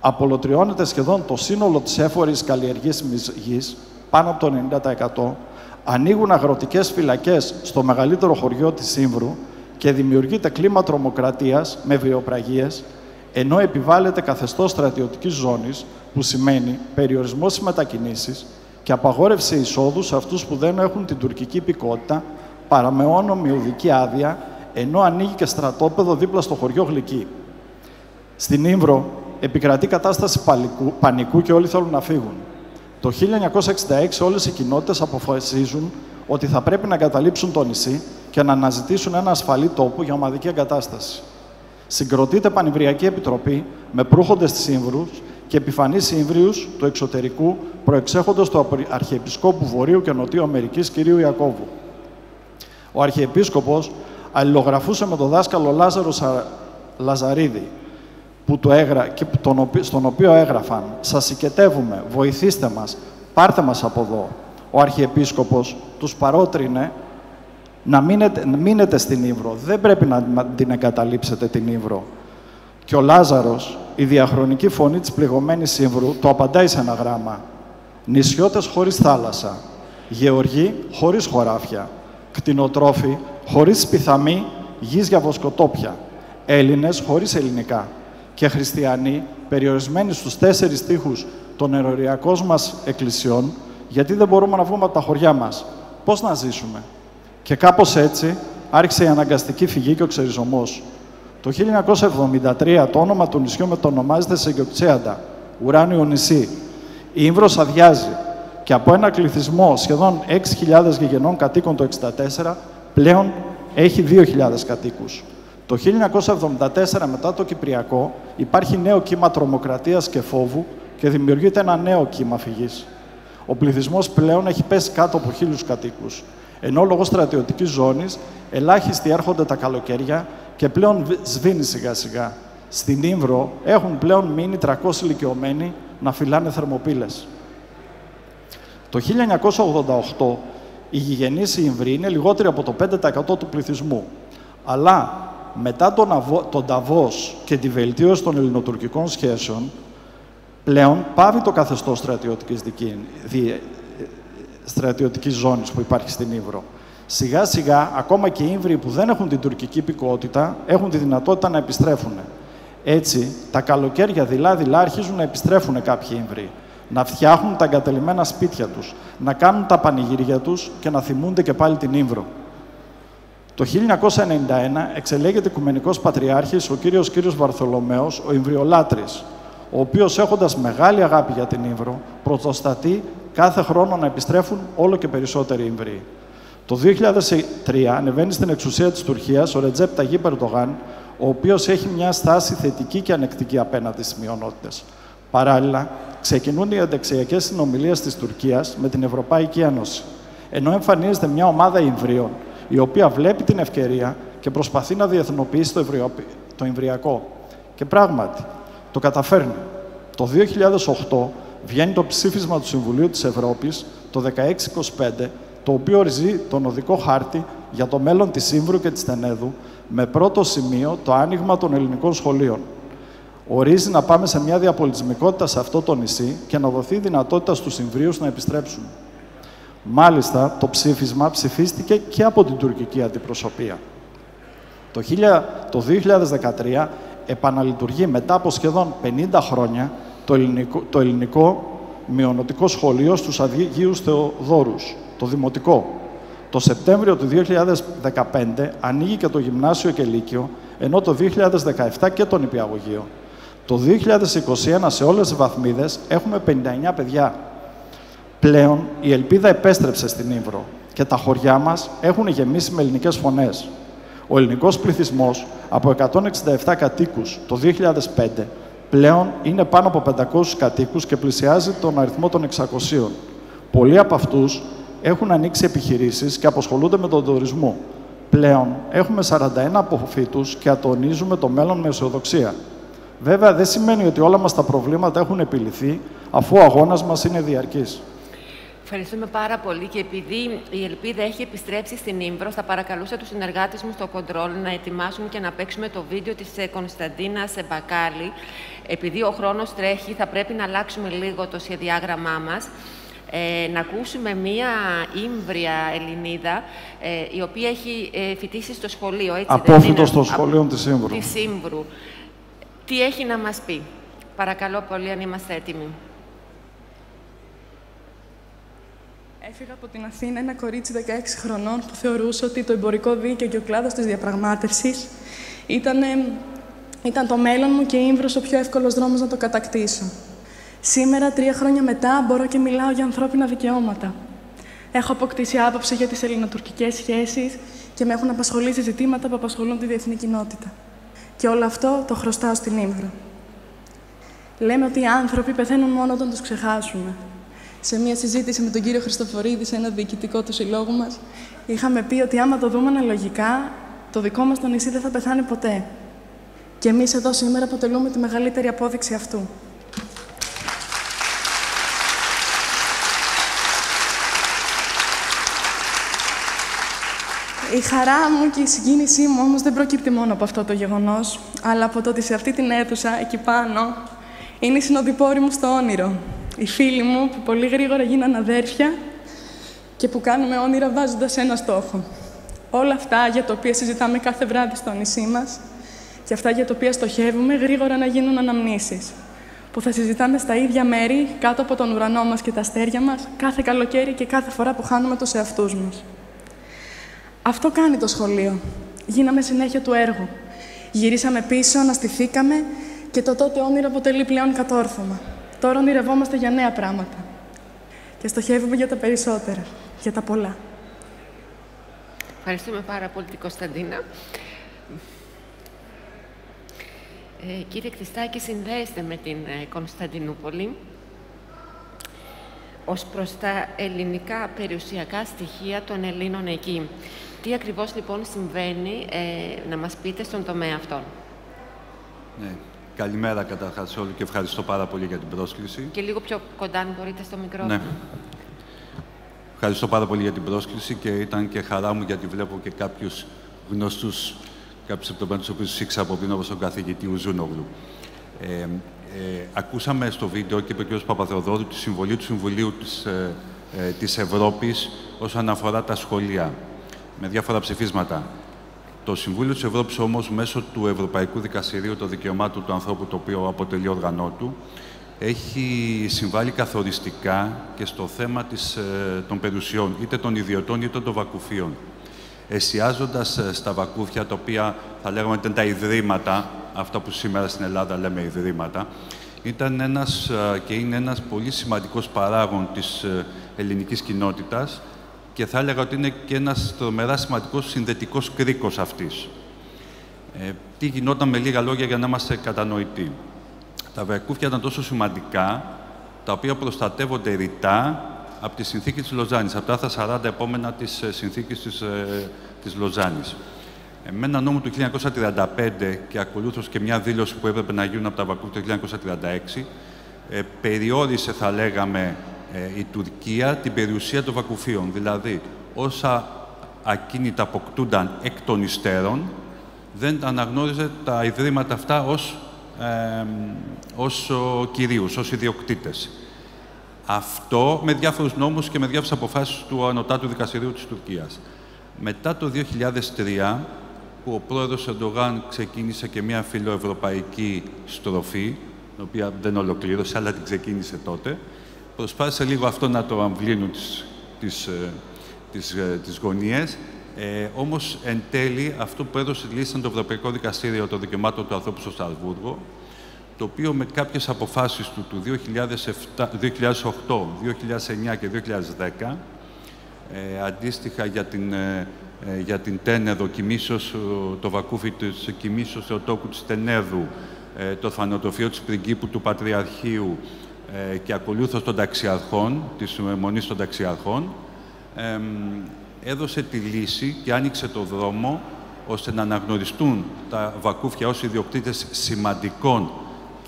απολωτριώνεται σχεδόν το σύνολο της έφορης καλλιεργήσιμης γης, πάνω από το 90%, ανοίγουν αγροτικές φυλακές στο μεγαλύτερο χωριό της Ήμβρου και δημιουργείται κλίμα τρομοκρατίας με βιοπραγίες, ενώ επιβάλλεται καθεστώς στρατιωτικής ζώνης, που σημαίνει περιορισμό στις μετακινήσεις και απαγόρευση εισόδου σε αυτούς που δεν έχουν την τουρκική υπηκότητα, παρά με όνομη οδική άδεια, ενώ ανοίγει και στρατόπεδο δίπλα στο χωριό Γλυκή. Στην Ήμβρο επικρατεί κατάσταση πανικού και όλοι θέλουν να φύγουν. Το 1966 όλες οι κοινότητες αποφασίζουν ότι θα πρέπει να εγκαταλείψουν το νησί και να αναζητήσουν ένα ασφαλή τόπο για ομαδική εγκατάσταση. Συγκροτείται Πανημβριακή Επιτροπή με προύχοντες της Ήμβρους και επιφανείς Ήμβριους του εξωτερικού, προεξέχοντος του Αρχιεπισκόπου Βορείου και Νοτιού Αμερικής κ. Ιακώβου. Ο Αρχιεπίσκοπος αλληλογραφούσε με τον δάσκαλο Λάζαρο Λαζαρίδη, στον οποίο έγραφαν «Σας συγκετεύουμε, βοηθήστε μας, πάρτε μας από εδώ». Ο Αρχιεπίσκοπος τους παρότρινε να μείνετε στην Ήμβρο, δεν πρέπει να την εγκαταλείψετε την Ήμβρο. Και ο Λάζαρος, η διαχρονική φωνή της πληγωμένης Ήμβρου, το απαντάει σε ένα γράμμα. «Νησιώτες χωρίς θάλασσα, γεωργοί χωρίς χωράφια, κτηνοτρόφοι χωρίς σπιθαμή γης για βοσκοτόπια, Έλληνες χωρίς ελληνικά και χριστιανοί περιορισμένοι στους 4 τοίχους των ενοριακών μας εκκλησιών, γιατί δεν μπορούμε να βγούμε από τα χωριά μας. Πώς να ζήσουμε?» Και κάπως έτσι άρχισε η αναγκαστική φυγή και ο ξεριζωμός. Το 1973 το όνομα του νησιού μετονομάζεται σε Γεωξέαντα, ουράνιο νησί. Η Ήμβρος αδειάζει και από ένα πληθυσμό σχεδόν 6.000 γηγενών κατοίκων το 1964 πλέον έχει 2.000 κατοίκους. Το 1974 μετά το Κυπριακό υπάρχει νέο κύμα τρομοκρατίας και φόβου και δημιουργείται ένα νέο κύμα φυγής. Ο πληθυσμός πλέον έχει πέσει κάτω από 1.000 κατοίκους. Ενώ λόγω στρατιωτικής ζώνης ελάχιστοι έρχονται τα καλοκαίρια και πλέον σβήνει σιγά-σιγά. Στην Ήμβρο έχουν πλέον μείνει 300 ηλικιωμένοι να φυλάνε θερμοπύλες. Το 1988 οι γηγενείς Ήμβροι είναι λιγότεροι από το 5% του πληθυσμού. Αλλά μετά τον Νταβός και τη βελτίωση των ελληνοτουρκικών σχέσεων, πλέον πάβει το καθεστώς στρατιωτικής ζώνης που υπάρχει στην Ήμβρο. Σιγά-σιγά, ακόμα και οι Ήμβροι που δεν έχουν την τουρκική υπηκότητα, έχουν τη δυνατότητα να επιστρέφουν. Έτσι, τα καλοκαίρια δειλά-δειλά αρχίζουν να επιστρέφουν κάποιοι Ήμβροι, να φτιάχνουν τα εγκατελειμμένα σπίτια τους, να κάνουν τα πανηγύρια τους και να θυμούνται και πάλι την Ήμβρο. Το 1991 εξελέγεται Οικουμενικός Πατριάρχης ο κύριος Βαρθολομαίος, ο Ιμβριολάτρης, ο οποίος έχοντας μεγάλη αγάπη για την Ήμβρο, πρωτοστατεί κάθε χρόνο να επιστρέφουν όλο και περισσότεροι Ήμβροι. Το 2003 ανεβαίνει στην εξουσία της Τουρκίας ο Ρετζέπ Ταγίπ Ερντογάν, ο οποίος έχει μια στάση θετική και ανεκτική απέναντι στις μειονότητες. Παράλληλα, ξεκινούν οι ενταξιακές συνομιλίες της Τουρκίας με την Ευρωπαϊκή Ένωση, ενώ εμφανίζεται μια ομάδα Ιμβρίων, η οποία βλέπει την ευκαιρία και προσπαθεί να διεθνοποιήσει το Ιμβριακό. Και πράγματι, το καταφέρνει. Το 2008 βγαίνει το ψήφισμα του Συμβουλίου της Ευρώπης, το 1625, το οποίο ορίζει τον οδικό χάρτη για το μέλλον της Ήμβρου και της Τενέδου, με πρώτο σημείο το άνοιγμα των ελληνικών σχολείων. Ορίζει να πάμε σε μια διαπολιτισμικότητα σε αυτό το νησί και να δοθεί δυνατότητα στους Ιμβρίους να επιστρέψουν. Μάλιστα, το ψήφισμα ψηφίστηκε και από την τουρκική αντιπροσωπεία. Το 2013 επαναλειτουργεί μετά από σχεδόν 50 χρόνια το ελληνικό μειονοτικό σχολείο στους Αγίους Θεοδόρους, το Δημοτικό. Το Σεπτέμβριο του 2015 ανοίγει και το Γυμνάσιο και Λύκειο, ενώ το 2017 και το Νηπιαγωγείο. Το 2021 σε όλες τις βαθμίδες έχουμε 59 παιδιά. Πλέον η ελπίδα επέστρεψε στην Ήμβρο και τα χωριά μας έχουν γεμίσει με ελληνικές φωνές. Ο ελληνικός πληθυσμός από 167 κατοίκους το 2005 πλέον είναι πάνω από 500 κατοίκους και πλησιάζει τον αριθμό των 600. Πολλοί από αυτούς έχουν ανοίξει επιχειρήσεις και απασχολούνται με τον τουρισμό. Πλέον έχουμε 41 αποφύτους και ατονίζουμε το μέλλον με αισιοδοξία. Βέβαια, δεν σημαίνει ότι όλα μας τα προβλήματα έχουν επιλυθεί, αφού ο αγώνας μας είναι διαρκής. Ευχαριστούμε πάρα πολύ και επειδή η ελπίδα έχει επιστρέψει στην Ήμβρο, θα παρακαλούσα τους συνεργάτες μου στο κοντρόλ να ετοιμάσουν και να παίξουμε το βίντεο της Κωνσταντίνας Μπακάλη. Επειδή ο χρόνος τρέχει, θα πρέπει να αλλάξουμε λίγο το σχεδιάγραμμά μας. Να ακούσουμε μία Ήμβρια Ελληνίδα, η οποία έχει φοιτήσει στο σχολείο, έτσι απόφοιτο στο σχολείο της Ήμβρου. Της Ήμβρου. Τι έχει να μας πει? Παρακαλώ πολύ, αν είμαστε έτοιμοι. Έφυγα από την Αθήνα ένα κορίτσι 16 χρονών που θεωρούσε ότι το εμπορικό δίκαιο και ο κλάδος της διαπραγμάτευσης ήταν το μέλλον μου και η Ήμβρος ο πιο εύκολος δρόμος να το κατακτήσω. Σήμερα, 3 χρόνια μετά, μπορώ και μιλάω για ανθρώπινα δικαιώματα. Έχω αποκτήσει άποψη για τις ελληνοτουρκικές σχέσεις και με έχουν απασχολήσει ζητήματα που απασχολούν τη διεθνή κοινότητα. Και όλο αυτό το χρωστάω στην Ήμβρο. Λέμε ότι οι άνθρωποι πεθαίνουν μόνο όταν τους ξεχάσουμε. Σε μια συζήτηση με τον κύριο Χριστοφορίδη, σε ένα διοικητικό του συλλόγου μας, είχαμε πει ότι άμα το δούμε αναλογικά, το δικό μας το νησί δεν θα πεθάνει ποτέ. Και εμείς εδώ σήμερα αποτελούμε τη μεγαλύτερη απόδειξη αυτού. Η χαρά μου και η συγκίνησή μου όμως δεν προκύπτει μόνο από αυτό το γεγονός, αλλά από το ότι σε αυτή την αίθουσα, εκεί πάνω, είναι οι συνοδοιπόροι μου στο όνειρο. Οι φίλοι μου που πολύ γρήγορα γίνανε αδέρφια και που κάνουμε όνειρα βάζοντας ένα στόχο. Όλα αυτά για τα οποία συζητάμε κάθε βράδυ στο νησί μας και αυτά για τα οποία στοχεύουμε γρήγορα να γίνουν αναμνήσεις. Που θα συζητάμε στα ίδια μέρη, κάτω από τον ουρανό μας και τα αστέρια μας, κάθε καλοκαίρι και κάθε φορά που χάνουμε τους εαυτούς μας. Αυτό κάνει το σχολείο. Γίναμε συνέχεια του έργου. Γυρίσαμε πίσω, αναστηθήκαμε και το τότε όνειρο αποτελεί πλέον κατόρθωμα. Τώρα ονειρευόμαστε για νέα πράγματα. Και στοχεύουμε για τα περισσότερα, για τα πολλά. Ευχαριστούμε πάρα πολύ την Κωνσταντίνα. Κύριε Κτιστάκη, συνδέεστε με την Κωνσταντινούπολη. Ως προς τα ελληνικά περιουσιακά στοιχεία των Ελλήνων εκεί. Τι ακριβώς λοιπόν συμβαίνει, να μας πείτε στον τομέα αυτόν? Ναι. Καλημέρα καταρχάς όλοι και ευχαριστώ πάρα πολύ για την πρόσκληση. Και λίγο πιο κοντά, αν μπορείτε, στο μικρόφωνο. Ναι. Ευχαριστώ πάρα πολύ για την πρόσκληση και ήταν και χαρά μου γιατί βλέπω και κάποιους γνωστούς, κάποιους από τους οποίους ήξερα από πριν, όπως τον καθηγητή Ουζούνογλου. Ακούσαμε στο βίντεο και είπε ο κ. Παπαθεοδόρου τη συμβολή του Συμβουλίου της Ευρώπης όσον αφορά τα σχολεία, με διάφορα ψηφίσματα. Το Συμβούλιο της Ευρώπης όμως, μέσω του Ευρωπαϊκού Δικαστηρίου των Δικαιωμάτων του Ανθρώπου, το οποίο αποτελεί όργανό του, έχει συμβάλει καθοριστικά και στο θέμα των περιουσιών, είτε των ιδιωτών είτε των βακουφίων. Εστιάζοντας στα βακούφια, τα οποία θα λέγαμε ότι ήταν τα ιδρύματα, αυτά που σήμερα στην Ελλάδα λέμε ιδρύματα, ήταν ένας και είναι ένας πολύ σημαντικός παράγων της ελληνικής κοινότητας και θα έλεγα ότι είναι και ένας τρομερά σημαντικός συνδετικός κρίκος αυτής. Τι γινόταν με λίγα λόγια για να είμαστε κατανοητοί. Τα βακούφια ήταν τόσο σημαντικά, τα οποία προστατεύονται ρητά από τη συνθήκη της Λοζάνης, από τα άρθρα 40 επόμενα της συνθήκης της Λοζάνης. Με ένα νόμο του 1935 και ακολούθως και μια δήλωση που έπρεπε να γίνουν από τα βακούφια το 1936, περιόρισε, θα λέγαμε, η Τουρκία την περιουσία των βακουφίων. Δηλαδή, όσα ακίνητα αποκτούνταν εκ των υστέρων, δεν αναγνώριζε τα ιδρύματα αυτά ως κυρίους, ως ιδιοκτήτες. Αυτό με διάφορους νόμους και με διάφορες αποφάσεις του Ανωτάτου Δικαστηρίου της Τουρκίας. Μετά το 2003, που ο πρόεδρος Ερντογάν ξεκίνησε και μια φιλοευρωπαϊκή στροφή, την οποία δεν ολοκλήρωσε, αλλά την ξεκίνησε τότε, προσπάθησε λίγο αυτό να το αμβλύνουν τις γωνίες. Όμως, εν τέλει, αυτό που έδωσε λύση ήταν το Ευρωπαϊκό Δικαστήριο των Δικαιωμάτων του Ανθρώπου στο Στρασβούργο, το οποίο με κάποιες αποφάσεις του 2008, 2009 και 2010, αντίστοιχα για την Τένεδο, Κιμίσος, το βακούφι της Κιμίσος Θεοτόκου της Τενέδου, το ορφανοτροφείο της Πριγκίπου του Πατριαρχείου και ακολούθως των ταξιαρχών, της Μονής των Ταξιαρχών, έδωσε τη λύση και άνοιξε το δρόμο ώστε να αναγνωριστούν τα βακούφια ως ιδιοκτήτες σημαντικών,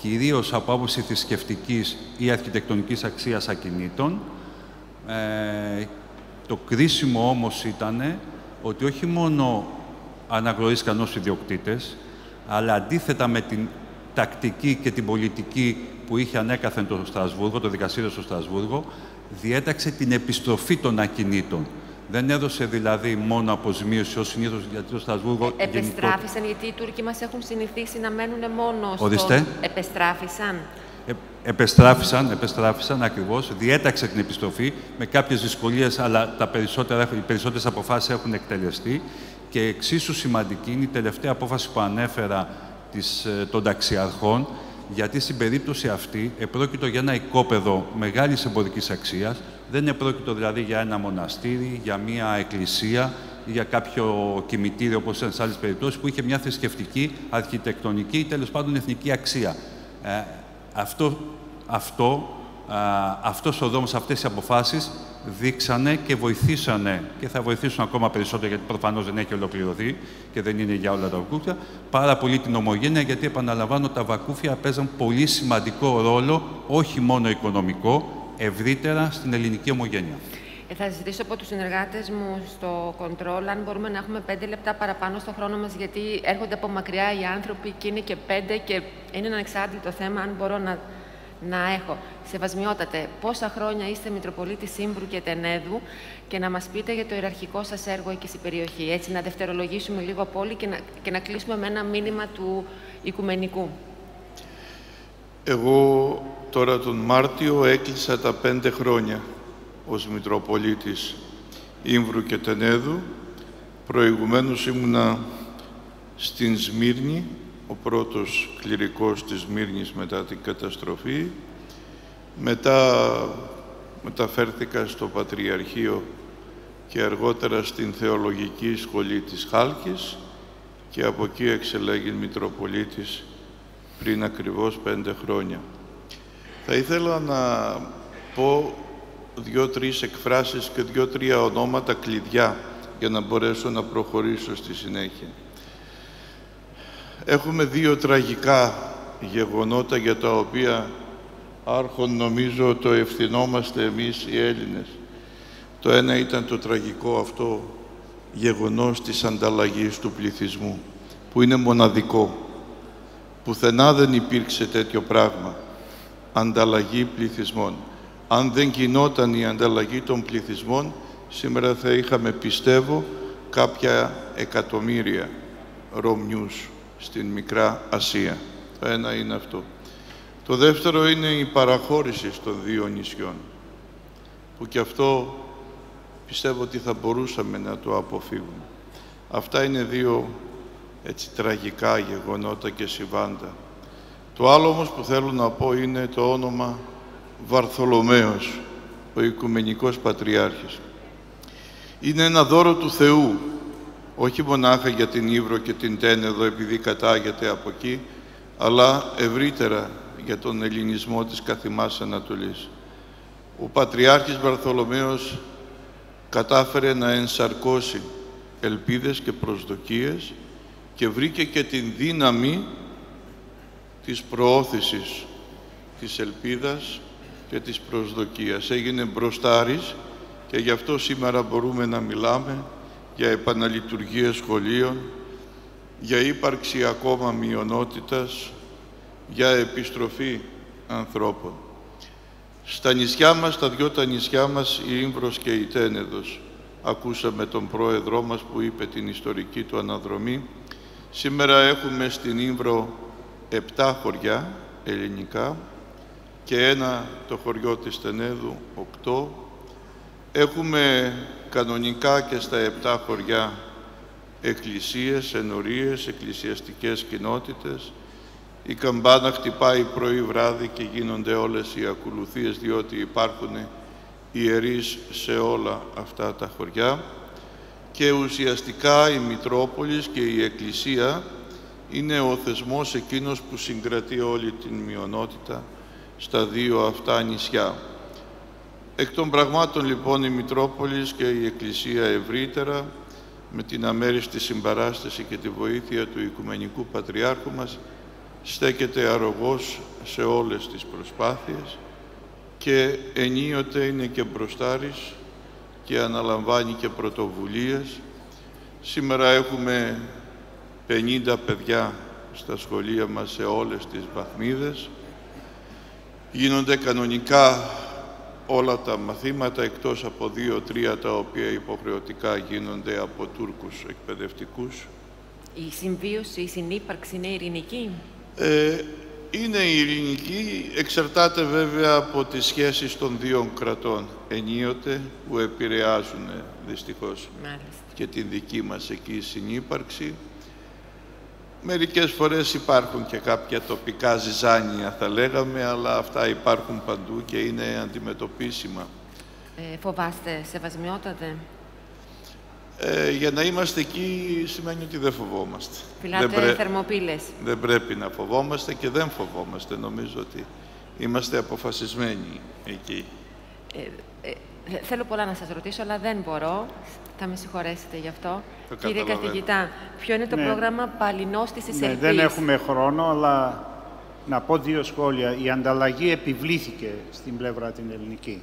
κυρίως από άποψη θρησκευτικής ή αρχιτεκτονικής αξίας ακινήτων. Το κρίσιμο όμως ήταν ότι όχι μόνο αναγνωρίστηκαν ως ιδιοκτήτες, αλλά αντίθετα με την τακτική και την πολιτική που είχε ανέκαθεν το Στρασβούργο, το δικαστήριο στο Στρασβούργο, διέταξε την επιστροφή των ακινήτων. Δεν έδωσε δηλαδή μόνο αποζημίωση ως συνήθως, γιατί το Στρασβούργο επεστράφησαν, γιατί οι Τούρκοι μας έχουν συνηθίσει να μένουν μόνο στο... Ορίστε. Επεστράφησαν. Επεστράφησαν ακριβώς. Διέταξε την επιστροφή με κάποιες δυσκολίες, αλλά οι περισσότερες αποφάσεις έχουν εκτελεστεί. Και εξίσου σημαντική είναι η τελευταία απόφαση που ανέφερα των ταξιαρχών, γιατί στην περίπτωση αυτή επρόκειτο για ένα οικόπεδο μεγάλης εμπορικής αξίας, δεν επρόκειτο δηλαδή για ένα μοναστήρι, για μια εκκλησία ή για κάποιο κημητήριο, όπως ήταν σε άλλες περιπτώσεις, που είχε μια θρησκευτική, αρχιτεκτονική ή τέλος πάντων εθνική αξία. Αυτός ο δρόμος, αυτές οι αποφάσεις δείξανε και βοηθήσανε και θα βοηθήσουν ακόμα περισσότερο, γιατί προφανώς δεν έχει ολοκληρωθεί και δεν είναι για όλα τα βακούφια, πάρα πολύ την ομογένεια, γιατί επαναλαμβάνω, τα βακούφια παίζαν πολύ σημαντικό ρόλο, όχι μόνο οικονομικό, ευρύτερα στην ελληνική ομογένεια. Θα ζητήσω από τους συνεργάτες μου στο control αν μπορούμε να έχουμε 5 λεπτά παραπάνω στο χρόνο μας, γιατί έρχονται από μακριά οι άνθρωποι και είναι και 5 και είναι ένα εξάντλητο θέμα, αν μπορώ να έχω. Σεβασμιότατε, πόσα χρόνια είστε Μητροπολίτης Ήμβρου και Τενέδου και να μας πείτε για το ιεραρχικό σας έργο εκεί στην περιοχή, έτσι να δευτερολογήσουμε λίγο από όλοι και να κλείσουμε με ένα μήνυμα του οικουμενικού. Εγώ τώρα τον Μάρτιο έκλεισα τα 5 χρόνια ως Μητροπολίτης Ήμβρου και Τενέδου. Προηγουμένως ήμουνα στην Σμύρνη, ο πρώτος κληρικός της Σμύρνης μετά την καταστροφή. Μετά μεταφέρθηκα στο Πατριαρχείο και αργότερα στην Θεολογική Σχολή της Χάλκης και από εκεί εξελέγην Μητροπολίτης πριν ακριβώς 5 χρόνια. Θα ήθελα να πω 2-3 εκφράσεις και 2-3 ονόματα κλειδιά για να μπορέσω να προχωρήσω στη συνέχεια. Έχουμε 2 τραγικά γεγονότα για τα οποία άρχον νομίζω το ευθυνόμαστε εμείς οι Έλληνες. Το ένα ήταν το τραγικό αυτό γεγονός της ανταλλαγής του πληθυσμού, που είναι μοναδικό. Πουθενά δεν υπήρξε τέτοιο πράγμα, ανταλλαγή πληθυσμών. Αν δεν γινόταν η ανταλλαγή των πληθυσμών, σήμερα θα είχαμε, πιστεύω, κάποια εκατομμύρια Ρωμιούς στην Μικρά Ασία. Το ένα είναι αυτό. Το δεύτερο είναι η παραχώρηση των 2 νησιών, που και αυτό πιστεύω ότι θα μπορούσαμε να το αποφύγουμε. Αυτά είναι 2 έτσι τραγικά γεγονότα και συμβάντα. Το άλλο όμως που θέλω να πω είναι το όνομα Βαρθολομαίος, ο Οικουμενικός Πατριάρχης. Είναι ένα δώρο του Θεού, όχι μονάχα για την Ήμβρο και την Τένεδο επειδή κατάγεται από εκεί, αλλά ευρύτερα για τον ελληνισμό της καθημάς Ανατολής. Ο Πατριάρχης Βαρθολομαίος κατάφερε να ενσαρκώσει ελπίδες και προσδοκίες και βρήκε και την δύναμη της προώθησης της ελπίδας και της προσδοκίας. Έγινε μπροστάρης και γι' αυτό σήμερα μπορούμε να μιλάμε για επαναλειτουργίες σχολείων, για ύπαρξη ακόμα μειονότητας, για επιστροφή ανθρώπων. Στα νησιά μας, τα δυο τα νησιά μας, η Ήμβρος και η Τένεδος, ακούσαμε τον πρόεδρό μας που είπε την ιστορική του αναδρομή. Σήμερα έχουμε στην Ήμβρο 7 χωριά ελληνικά και ένα το χωριό της Τενέδου, 8. Έχουμε κανονικά και στα 7 χωριά εκκλησίες, ενορίες, εκκλησιαστικές κοινότητες. Η καμπάνα χτυπάει πρωί βράδυ και γίνονται όλες οι ακολουθίες, διότι υπάρχουν ιερείς σε όλα αυτά τα χωριά. Και ουσιαστικά η Μητρόπολης και η Εκκλησία είναι ο θεσμός εκείνος που συγκρατεί όλη την μειονότητα στα δύο αυτά νησιά. Εκ των πραγμάτων λοιπόν η Μητρόπολης και η Εκκλησία ευρύτερα, με την αμέριστη συμπαράσταση και τη βοήθεια του Οικουμενικού Πατριάρχου μας, στέκεται αρρωγός σε όλες τις προσπάθειες και ενίοτε είναι και μπροστάρης και αναλαμβάνει και πρωτοβουλίες. Σήμερα έχουμε 50 παιδιά στα σχολεία μας σε όλες τις βαθμίδες. Γίνονται κανονικά όλα τα μαθήματα, εκτός από 2-3 τα οποία υποχρεωτικά γίνονται από Τούρκους εκπαιδευτικούς. Η συμβίωση, η συνύπαρξη είναι ειρηνική? Είναι ειρηνική, εξαρτάται βέβαια από τις σχέσεις των δύο κρατών ενίοτε που επηρεάζουν δυστυχώς και την δική μας εκεί συνύπαρξη. Μερικές φορές υπάρχουν και κάποια τοπικά ζυζάνια θα λέγαμε, αλλά αυτά υπάρχουν παντού και είναι αντιμετωπίσιμα. Φοβάστε σεβασμιότατε? Για να είμαστε εκεί σημαίνει ότι δεν φοβόμαστε. Φυλάτε θερμοπύλες? Δεν πρέπει να φοβόμαστε και δεν φοβόμαστε. Νομίζω ότι είμαστε αποφασισμένοι εκεί. Θέλω πολλά να σας ρωτήσω, αλλά δεν μπορώ. Θα με συγχωρέσετε γι' αυτό. Κύριε καθηγητά, ποιο είναι το πρόγραμμα παλινόστησης ελπής? Δεν έχουμε χρόνο, αλλά να πω 2 σχόλια. Η ανταλλαγή επιβλήθηκε στην πλευρά την ελληνική.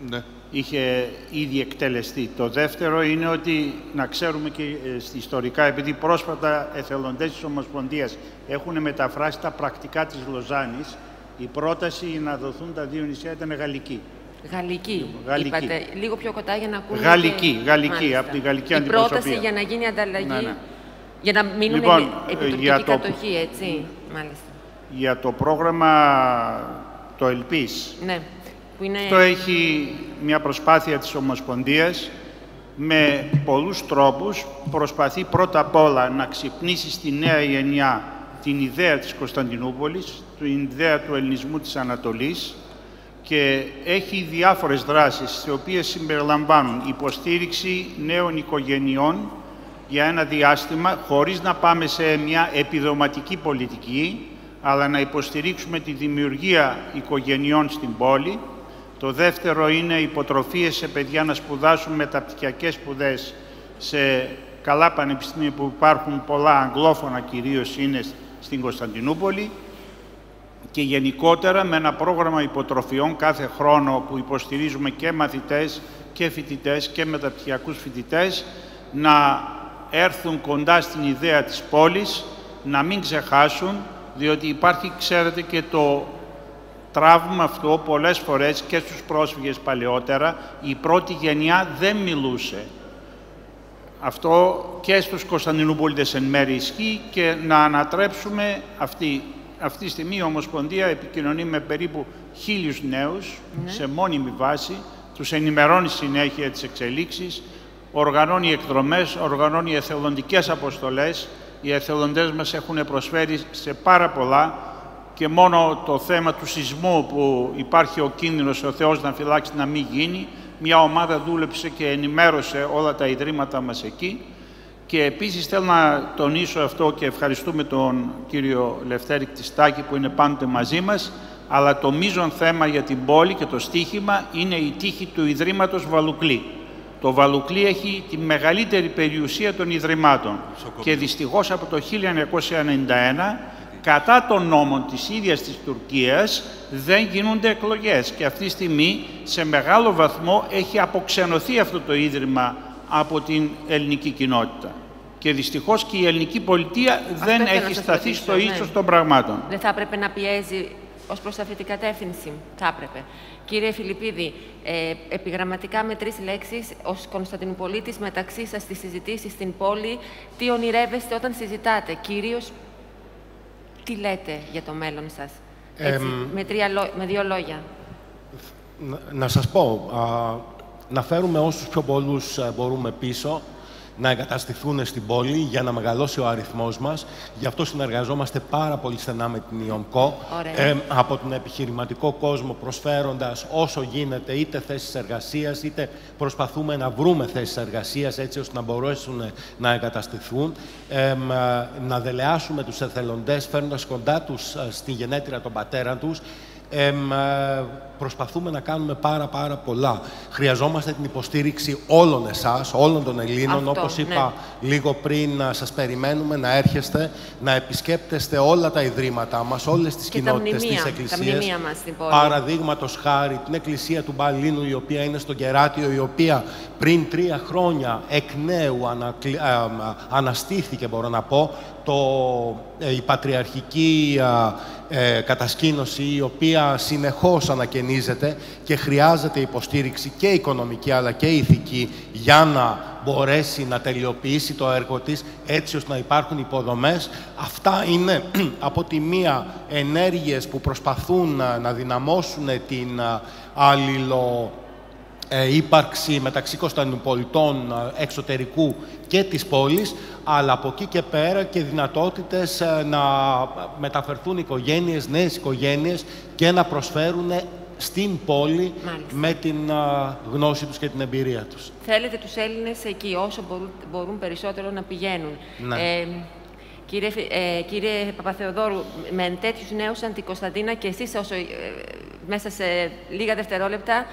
Ναι. Είχε ήδη εκτελεστεί. Το δεύτερο είναι ότι, να ξέρουμε και ιστορικά, επειδή πρόσφατα εθελοντές της Ομοσπονδίας έχουν μεταφράσει τα πρακτικά της Λοζάνης, η πρόταση να δοθούν τα 2 νησιά ήταν γαλλική. Γαλλική, είπατε. Λίγο πιο κοντά για να ακούμε. Γαλλική, από τη γαλλική αντιπροσωπεία. Η πρόταση για να γίνει ανταλλαγή, για να μείνουν επιτουρκική κατοχή, έτσι. Μάλιστα. Για το πρόγραμμα το Ελπής. Ναι. Αυτό έχει μια προσπάθεια της Ομοσπονδίας με πολλούς τρόπους. Προσπαθεί πρώτα απ' όλα να ξυπνήσει στη νέα γενιά την ιδέα της Κωνσταντινούπολης, την ιδέα του ελληνισμού της Ανατολής, και έχει διάφορες δράσεις, στις οποίες συμπεριλαμβάνουν υποστήριξη νέων οικογενειών για ένα διάστημα, χωρίς να πάμε σε μια επιδοματική πολιτική, αλλά να υποστηρίξουμε τη δημιουργία οικογενειών στην πόλη. Το δεύτερο είναι υποτροφίες σε παιδιά να σπουδάσουν μεταπτυχιακές σπουδές σε καλά πανεπιστήμια που υπάρχουν, πολλά αγγλόφωνα κυρίως είναι στην Κωνσταντινούπολη, και γενικότερα με ένα πρόγραμμα υποτροφιών κάθε χρόνο που υποστηρίζουμε και μαθητές και φοιτητές και μεταπτυχιακούς φοιτητές να έρθουν κοντά στην ιδέα της πόλης, να μην ξεχάσουν, διότι υπάρχει, ξέρετε, και το τραύμα αυτό πολλές φορές και στους πρόσφυγες παλαιότερα. Η πρώτη γενιά δεν μιλούσε. Αυτό και στους Κωνσταντινούπολιτες εν μέρει ισχύει, και να ανατρέψουμε αυτή τη στιγμή η Ομοσπονδία επικοινωνεί με περίπου 1.000 νέους σε μόνιμη βάση, τους ενημερώνει συνέχεια τις εξελίξεις, οργανώνει εκδρομές, οργανώνει εθελοντικές αποστολές. Οι εθελοντές μας έχουν προσφέρει σε πάρα πολλά, και μόνο το θέμα του σεισμού που υπάρχει ο κίνδυνος, ο Θεός να φυλάξει, να μην γίνει, μια ομάδα δούλεψε και ενημέρωσε όλα τα ιδρύματα μας εκεί. Και επίσης θέλω να τονίσω αυτό, και ευχαριστούμε τον κύριο Λευτέρη Κτιστάκη που είναι πάντοτε μαζί μας, αλλά το μείζον θέμα για την πόλη και το στίχημα είναι η τύχη του Ιδρύματος Βαλουκλή. Το Βαλουκλή έχει τη μεγαλύτερη περιουσία των Ιδρυμάτων και δυστυχώς από το 1991 κατά των νόμων της ίδιας της Τουρκίας δεν γίνονται εκλογές. Και αυτή τη στιγμή σε μεγάλο βαθμό έχει αποξενωθεί αυτό το ίδρυμα από την ελληνική κοινότητα. Και δυστυχώς και η ελληνική πολιτεία δεν έχει σταθεί στο ύψος των πραγμάτων. Δεν θα έπρεπε να πιέζει ως προς αυτή την κατεύθυνση? Θα έπρεπε. Κύριε Φιλιππίδη, επιγραμματικά με 3 λέξεις, ως Κωνσταντινουπολίτης μεταξύ σας στις συζητήσεις στην πόλη, τι ονειρεύεστε όταν συζητάτε? Κυρίως, τι λέτε για το μέλλον σας? Έτσι, με 2 λόγια. Να σας πω, να φέρουμε όσους πιο πολλούς μπορούμε πίσω, να εγκαταστηθούν στην πόλη για να μεγαλώσει ο αριθμός μας. Γι' αυτό συνεργαζόμαστε πάρα πολύ στενά με την ΙΟΜΚΟ, από τον επιχειρηματικό κόσμο, προσφέροντας όσο γίνεται είτε θέσεις εργασίας, είτε προσπαθούμε να βρούμε θέσεις εργασίας έτσι ώστε να μπορέσουν να εγκαταστηθούν, να δελεάσουμε τους εθελοντές φέρνοντας κοντά τους στη γενέτειρα των πατέρων τους. Προσπαθούμε να κάνουμε πάρα πολλά. Χρειαζόμαστε την υποστήριξη όλων εσάς, όλων των Ελλήνων. Όπως είπα λίγο πριν, σας περιμένουμε να έρχεστε, να επισκέπτεστε όλα τα ιδρύματά μας, όλες τις κοινότητες, τις εκκλησίες. Παραδείγματος χάρη, την εκκλησία του Μπαλίνου, η οποία είναι στο Κεράτιο, η οποία πριν 3 χρόνια εκ νέου αναστήθηκε, μπορώ να πω, η πατριαρχική κατασκήνωση, η οποία συνεχώς ανακαινίζεται και χρειάζεται υποστήριξη και οικονομική αλλά και ηθική για να μπορέσει να τελειοποιήσει το έργο της, έτσι ώστε να υπάρχουν υποδομές. Αυτά είναι από τη μία ενέργειες που προσπαθούν να δυναμώσουν την ύπαρξη μεταξύ Κωνσταντινουπολιτών εξωτερικού και της πόλης, αλλά από εκεί και πέρα και δυνατότητες να μεταφερθούν οικογένειες, νέες οικογένειες και να προσφέρουν στην πόλη με την γνώση τους και την εμπειρία τους. Θέλετε τους Έλληνες εκεί όσο μπορούν περισσότερο να πηγαίνουν. Ναι. Κύριε Παπαθεοδόρου, με τέτοιους νέους σαν την Κωνσταντίνα και εσείς μέσα σε λίγα δευτερόλεπτα,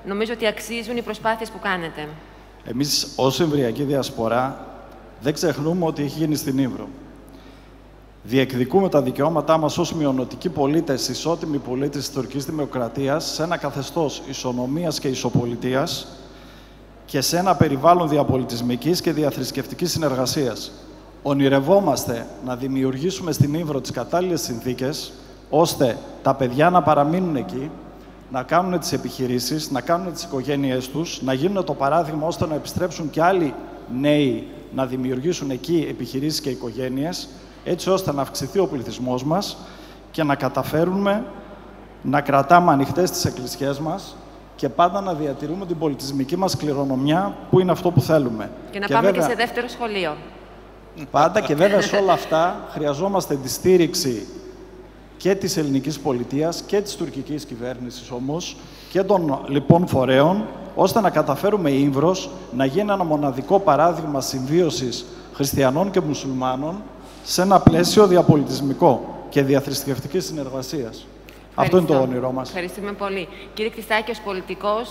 νομίζω ότι αξίζουν οι προσπάθειες που κάνετε. Εμείς ως Εμβριακή Διασπορά δεν ξεχνούμε ότι έχει γίνει στην Ύβρο. Διεκδικούμε τα δικαιώματά μας ως μειονοτικοί πολίτες, ισότιμοι πολίτες της τουρκικής δημοκρατίας, σε ένα καθεστώς ισονομίας και ισοπολιτείας και σε ένα περιβάλλον διαπολιτισμικής και διαθρησκευτικής συνεργασίας. Ονειρευόμαστε να δημιουργήσουμε στην Ύβρο τις κατάλληλες συνθήκες, ώστε τα παιδιά να παραμείνουν εκεί, να κάνουν τις επιχειρήσεις, να κάνουν τις οικογένειές τους, να γίνουν το παράδειγμα ώστε να επιστρέψουν και άλλοι νέοι να δημιουργήσουν εκεί επιχειρήσεις και οικογένειες, έτσι ώστε να αυξηθεί ο πληθυσμός μας και να καταφέρουμε να κρατάμε ανοιχτές τις εκκλησιές μας και πάντα να διατηρούμε την πολιτισμική μας κληρονομιά, που είναι αυτό που θέλουμε. Και να πάμε και σε δεύτερο σχολείο. Πάντα και βέβαια σε όλα αυτά χρειαζόμαστε τη στήριξη και της ελληνικής πολιτείας και της τουρκικής κυβέρνησης όμως και των λοιπόν φορέων, ώστε να καταφέρουμε η Ύβρος να γίνει ένα μοναδικό παράδειγμα συμβίωσης χριστιανών και μουσουλμάνων σε ένα πλαίσιο διαπολιτισμικό και διαθρησκευτικής συνεργασίας. Αυτό είναι το όνειρό μας. Ευχαριστούμε πολύ. Κύριε Χριστάκη, ως πολιτικός,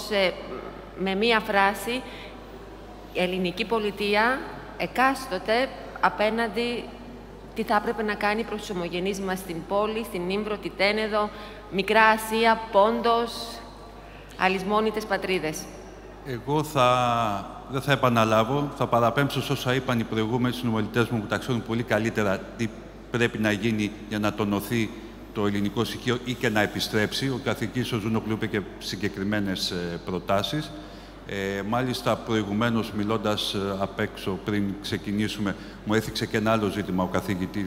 με μία φράση, η ελληνική πολιτεία εκάστοτε απέναντι τι θα έπρεπε να κάνει προς τους ομογενείς μας στην πόλη, στην Ύβρο, τη Τένεδο, Μικρά Ασία, Πόντος, αλυσμόνητες πατρίδες. Εγώ δεν θα επαναλάβω, θα παραπέμψω σε όσα είπαν οι προηγούμενοι συνομιλητές μου που τα ξέρουν πολύ καλύτερα τι πρέπει να γίνει για να τονωθεί το ελληνικό στοιχείο ή και να επιστρέψει. Ο καθηγητής ο Ζούνογλου είπε και συγκεκριμένες προτάσεις. Μάλιστα, προηγουμένως, μιλώντας απ' έξω πριν ξεκινήσουμε, μου έθιξε και ένα άλλο ζήτημα ο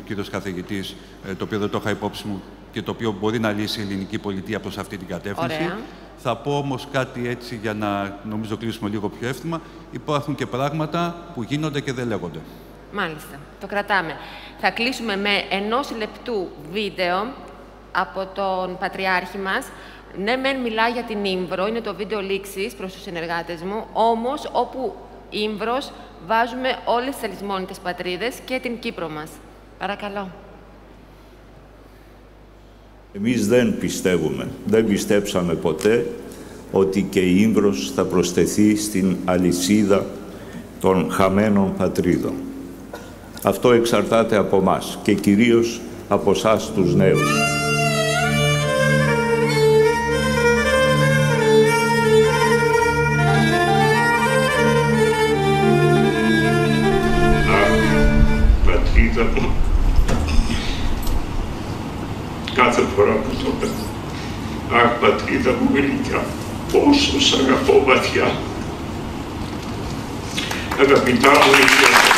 κύριος καθηγητής, το οποίο δεν το είχα υπόψη μου και το οποίο μπορεί να λύσει η ελληνική πολιτεία προς αυτή την κατεύθυνση. Ωραία. Θα πω όμως κάτι έτσι για να νομίζω κλείσουμε λίγο πιο εύθυμα. Υπάρχουν και πράγματα που γίνονται και δεν λέγονται. Μάλιστα, το κρατάμε. Θα κλείσουμε με 1 λεπτού βίντεο από τον Πατριάρχη μας. Ναι, μεν μιλάει για την Ύβρο, είναι το βίντεο λήξης προς τους συνεργάτες μου, όμως όπου Ύβρος βάζουμε όλες τις αλυσμόνητες πατρίδες και την Κύπρο μας. Παρακαλώ. Εμείς δεν πιστεύουμε, δεν πιστέψαμε ποτέ ότι και η Ύβρος θα προσθεθεί στην αλυσίδα των χαμένων πατρίδων. Αυτό εξαρτάται από μας και κυρίως από εσάς τους νέους. Πατρίδα μου, κάθε φορά που το πέρα, αχ, πατρίδα μου γλυκιά, πόσο σ' αγαπώ βαθιά. Αγαπητά μου ηλιά,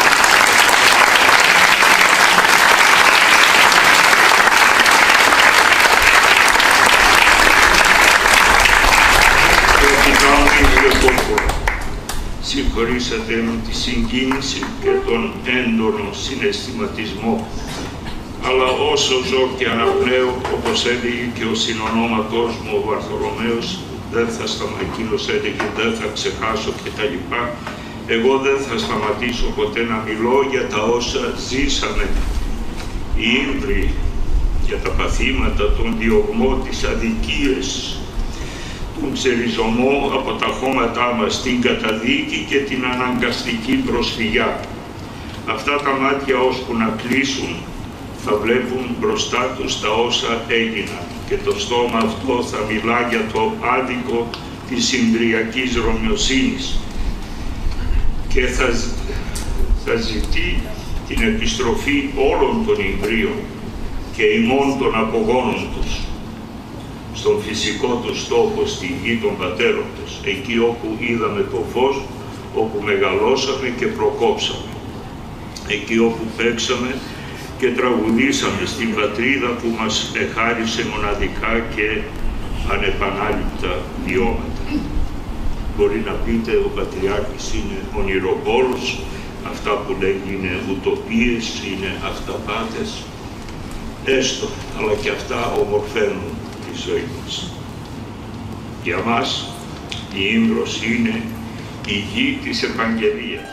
συγχωρήσατε με τη συγκίνηση και τον έντονο συναισθηματισμό, αλλά όσο ζω και αναπνέω, όπως έλεγε και ο συνονόματός μου ο Βαρθολομαίος, δεν θα εκείνος έλεγε, δεν θα ξεχάσω κτλ. Εγώ δεν θα σταματήσω ποτέ να μιλώ για τα όσα ζήσαμε οι Ήμβροι, για τα παθήματα, τον διωγμό, τις αδικίες, τον ξεριζωμό από τα χώματά μας, την καταδίκη και την αναγκαστική προσφυγιά. Αυτά τα μάτια ώσπου να κλείσουν θα βλέπουν μπροστά τους τα όσα έγιναν και το στόμα αυτό θα μιλά για το άδικο της Ιμβριακής Ρωμιοσύνης και θα ζητεί την επιστροφή όλων των Ιμβρίων και ημών των απογόνων τους στον φυσικό τους τόπο, στη γη των πατέρων τους, εκεί όπου είδαμε το φως, όπου μεγαλώσαμε και προκόψαμε, εκεί όπου παίξαμε και τραγουδήσαμε στην πατρίδα που μας εχάρισε μοναδικά και ανεπανάληπτα βιώματα. Μπορεί να πείτε ο Πατριάρχης είναι ονειροπόλος, αυτά που λέγει είναι ουτοπίες, είναι αυταπάτες, έστω, αλλά και αυτά ομορφαίνουν τη ζωή μας. Για μας η Ήμβρος είναι η γη της Επαγγελίας.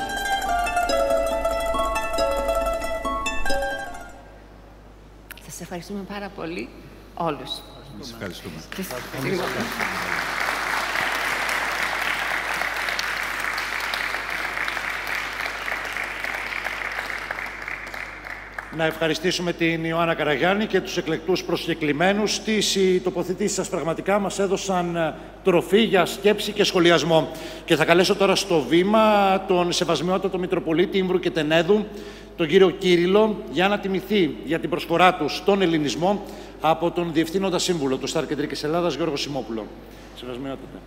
Σας ευχαριστούμε πάρα πολύ όλους. Σας ευχαριστούμε. Να ευχαριστήσουμε την Ιωάννα Καραγιάννη και τους εκλεκτούς προσκεκλημένους. Οι τοποθετήσεις σας πραγματικά μας έδωσαν τροφή για σκέψη και σχολιασμό. Και θα καλέσω τώρα στο βήμα τον Σεβασμιότατο Μητροπολίτη Ήμβρου και Τενέδου, τον κύριο Κύριλλο, για να τιμηθεί για την προσφορά του στον ελληνισμό από τον Διευθύνοντα Σύμβουλο του Σταρ Κεντρικής Ελλάδας, Γιώργο Σιμόπουλο. Σεβασμιότατε.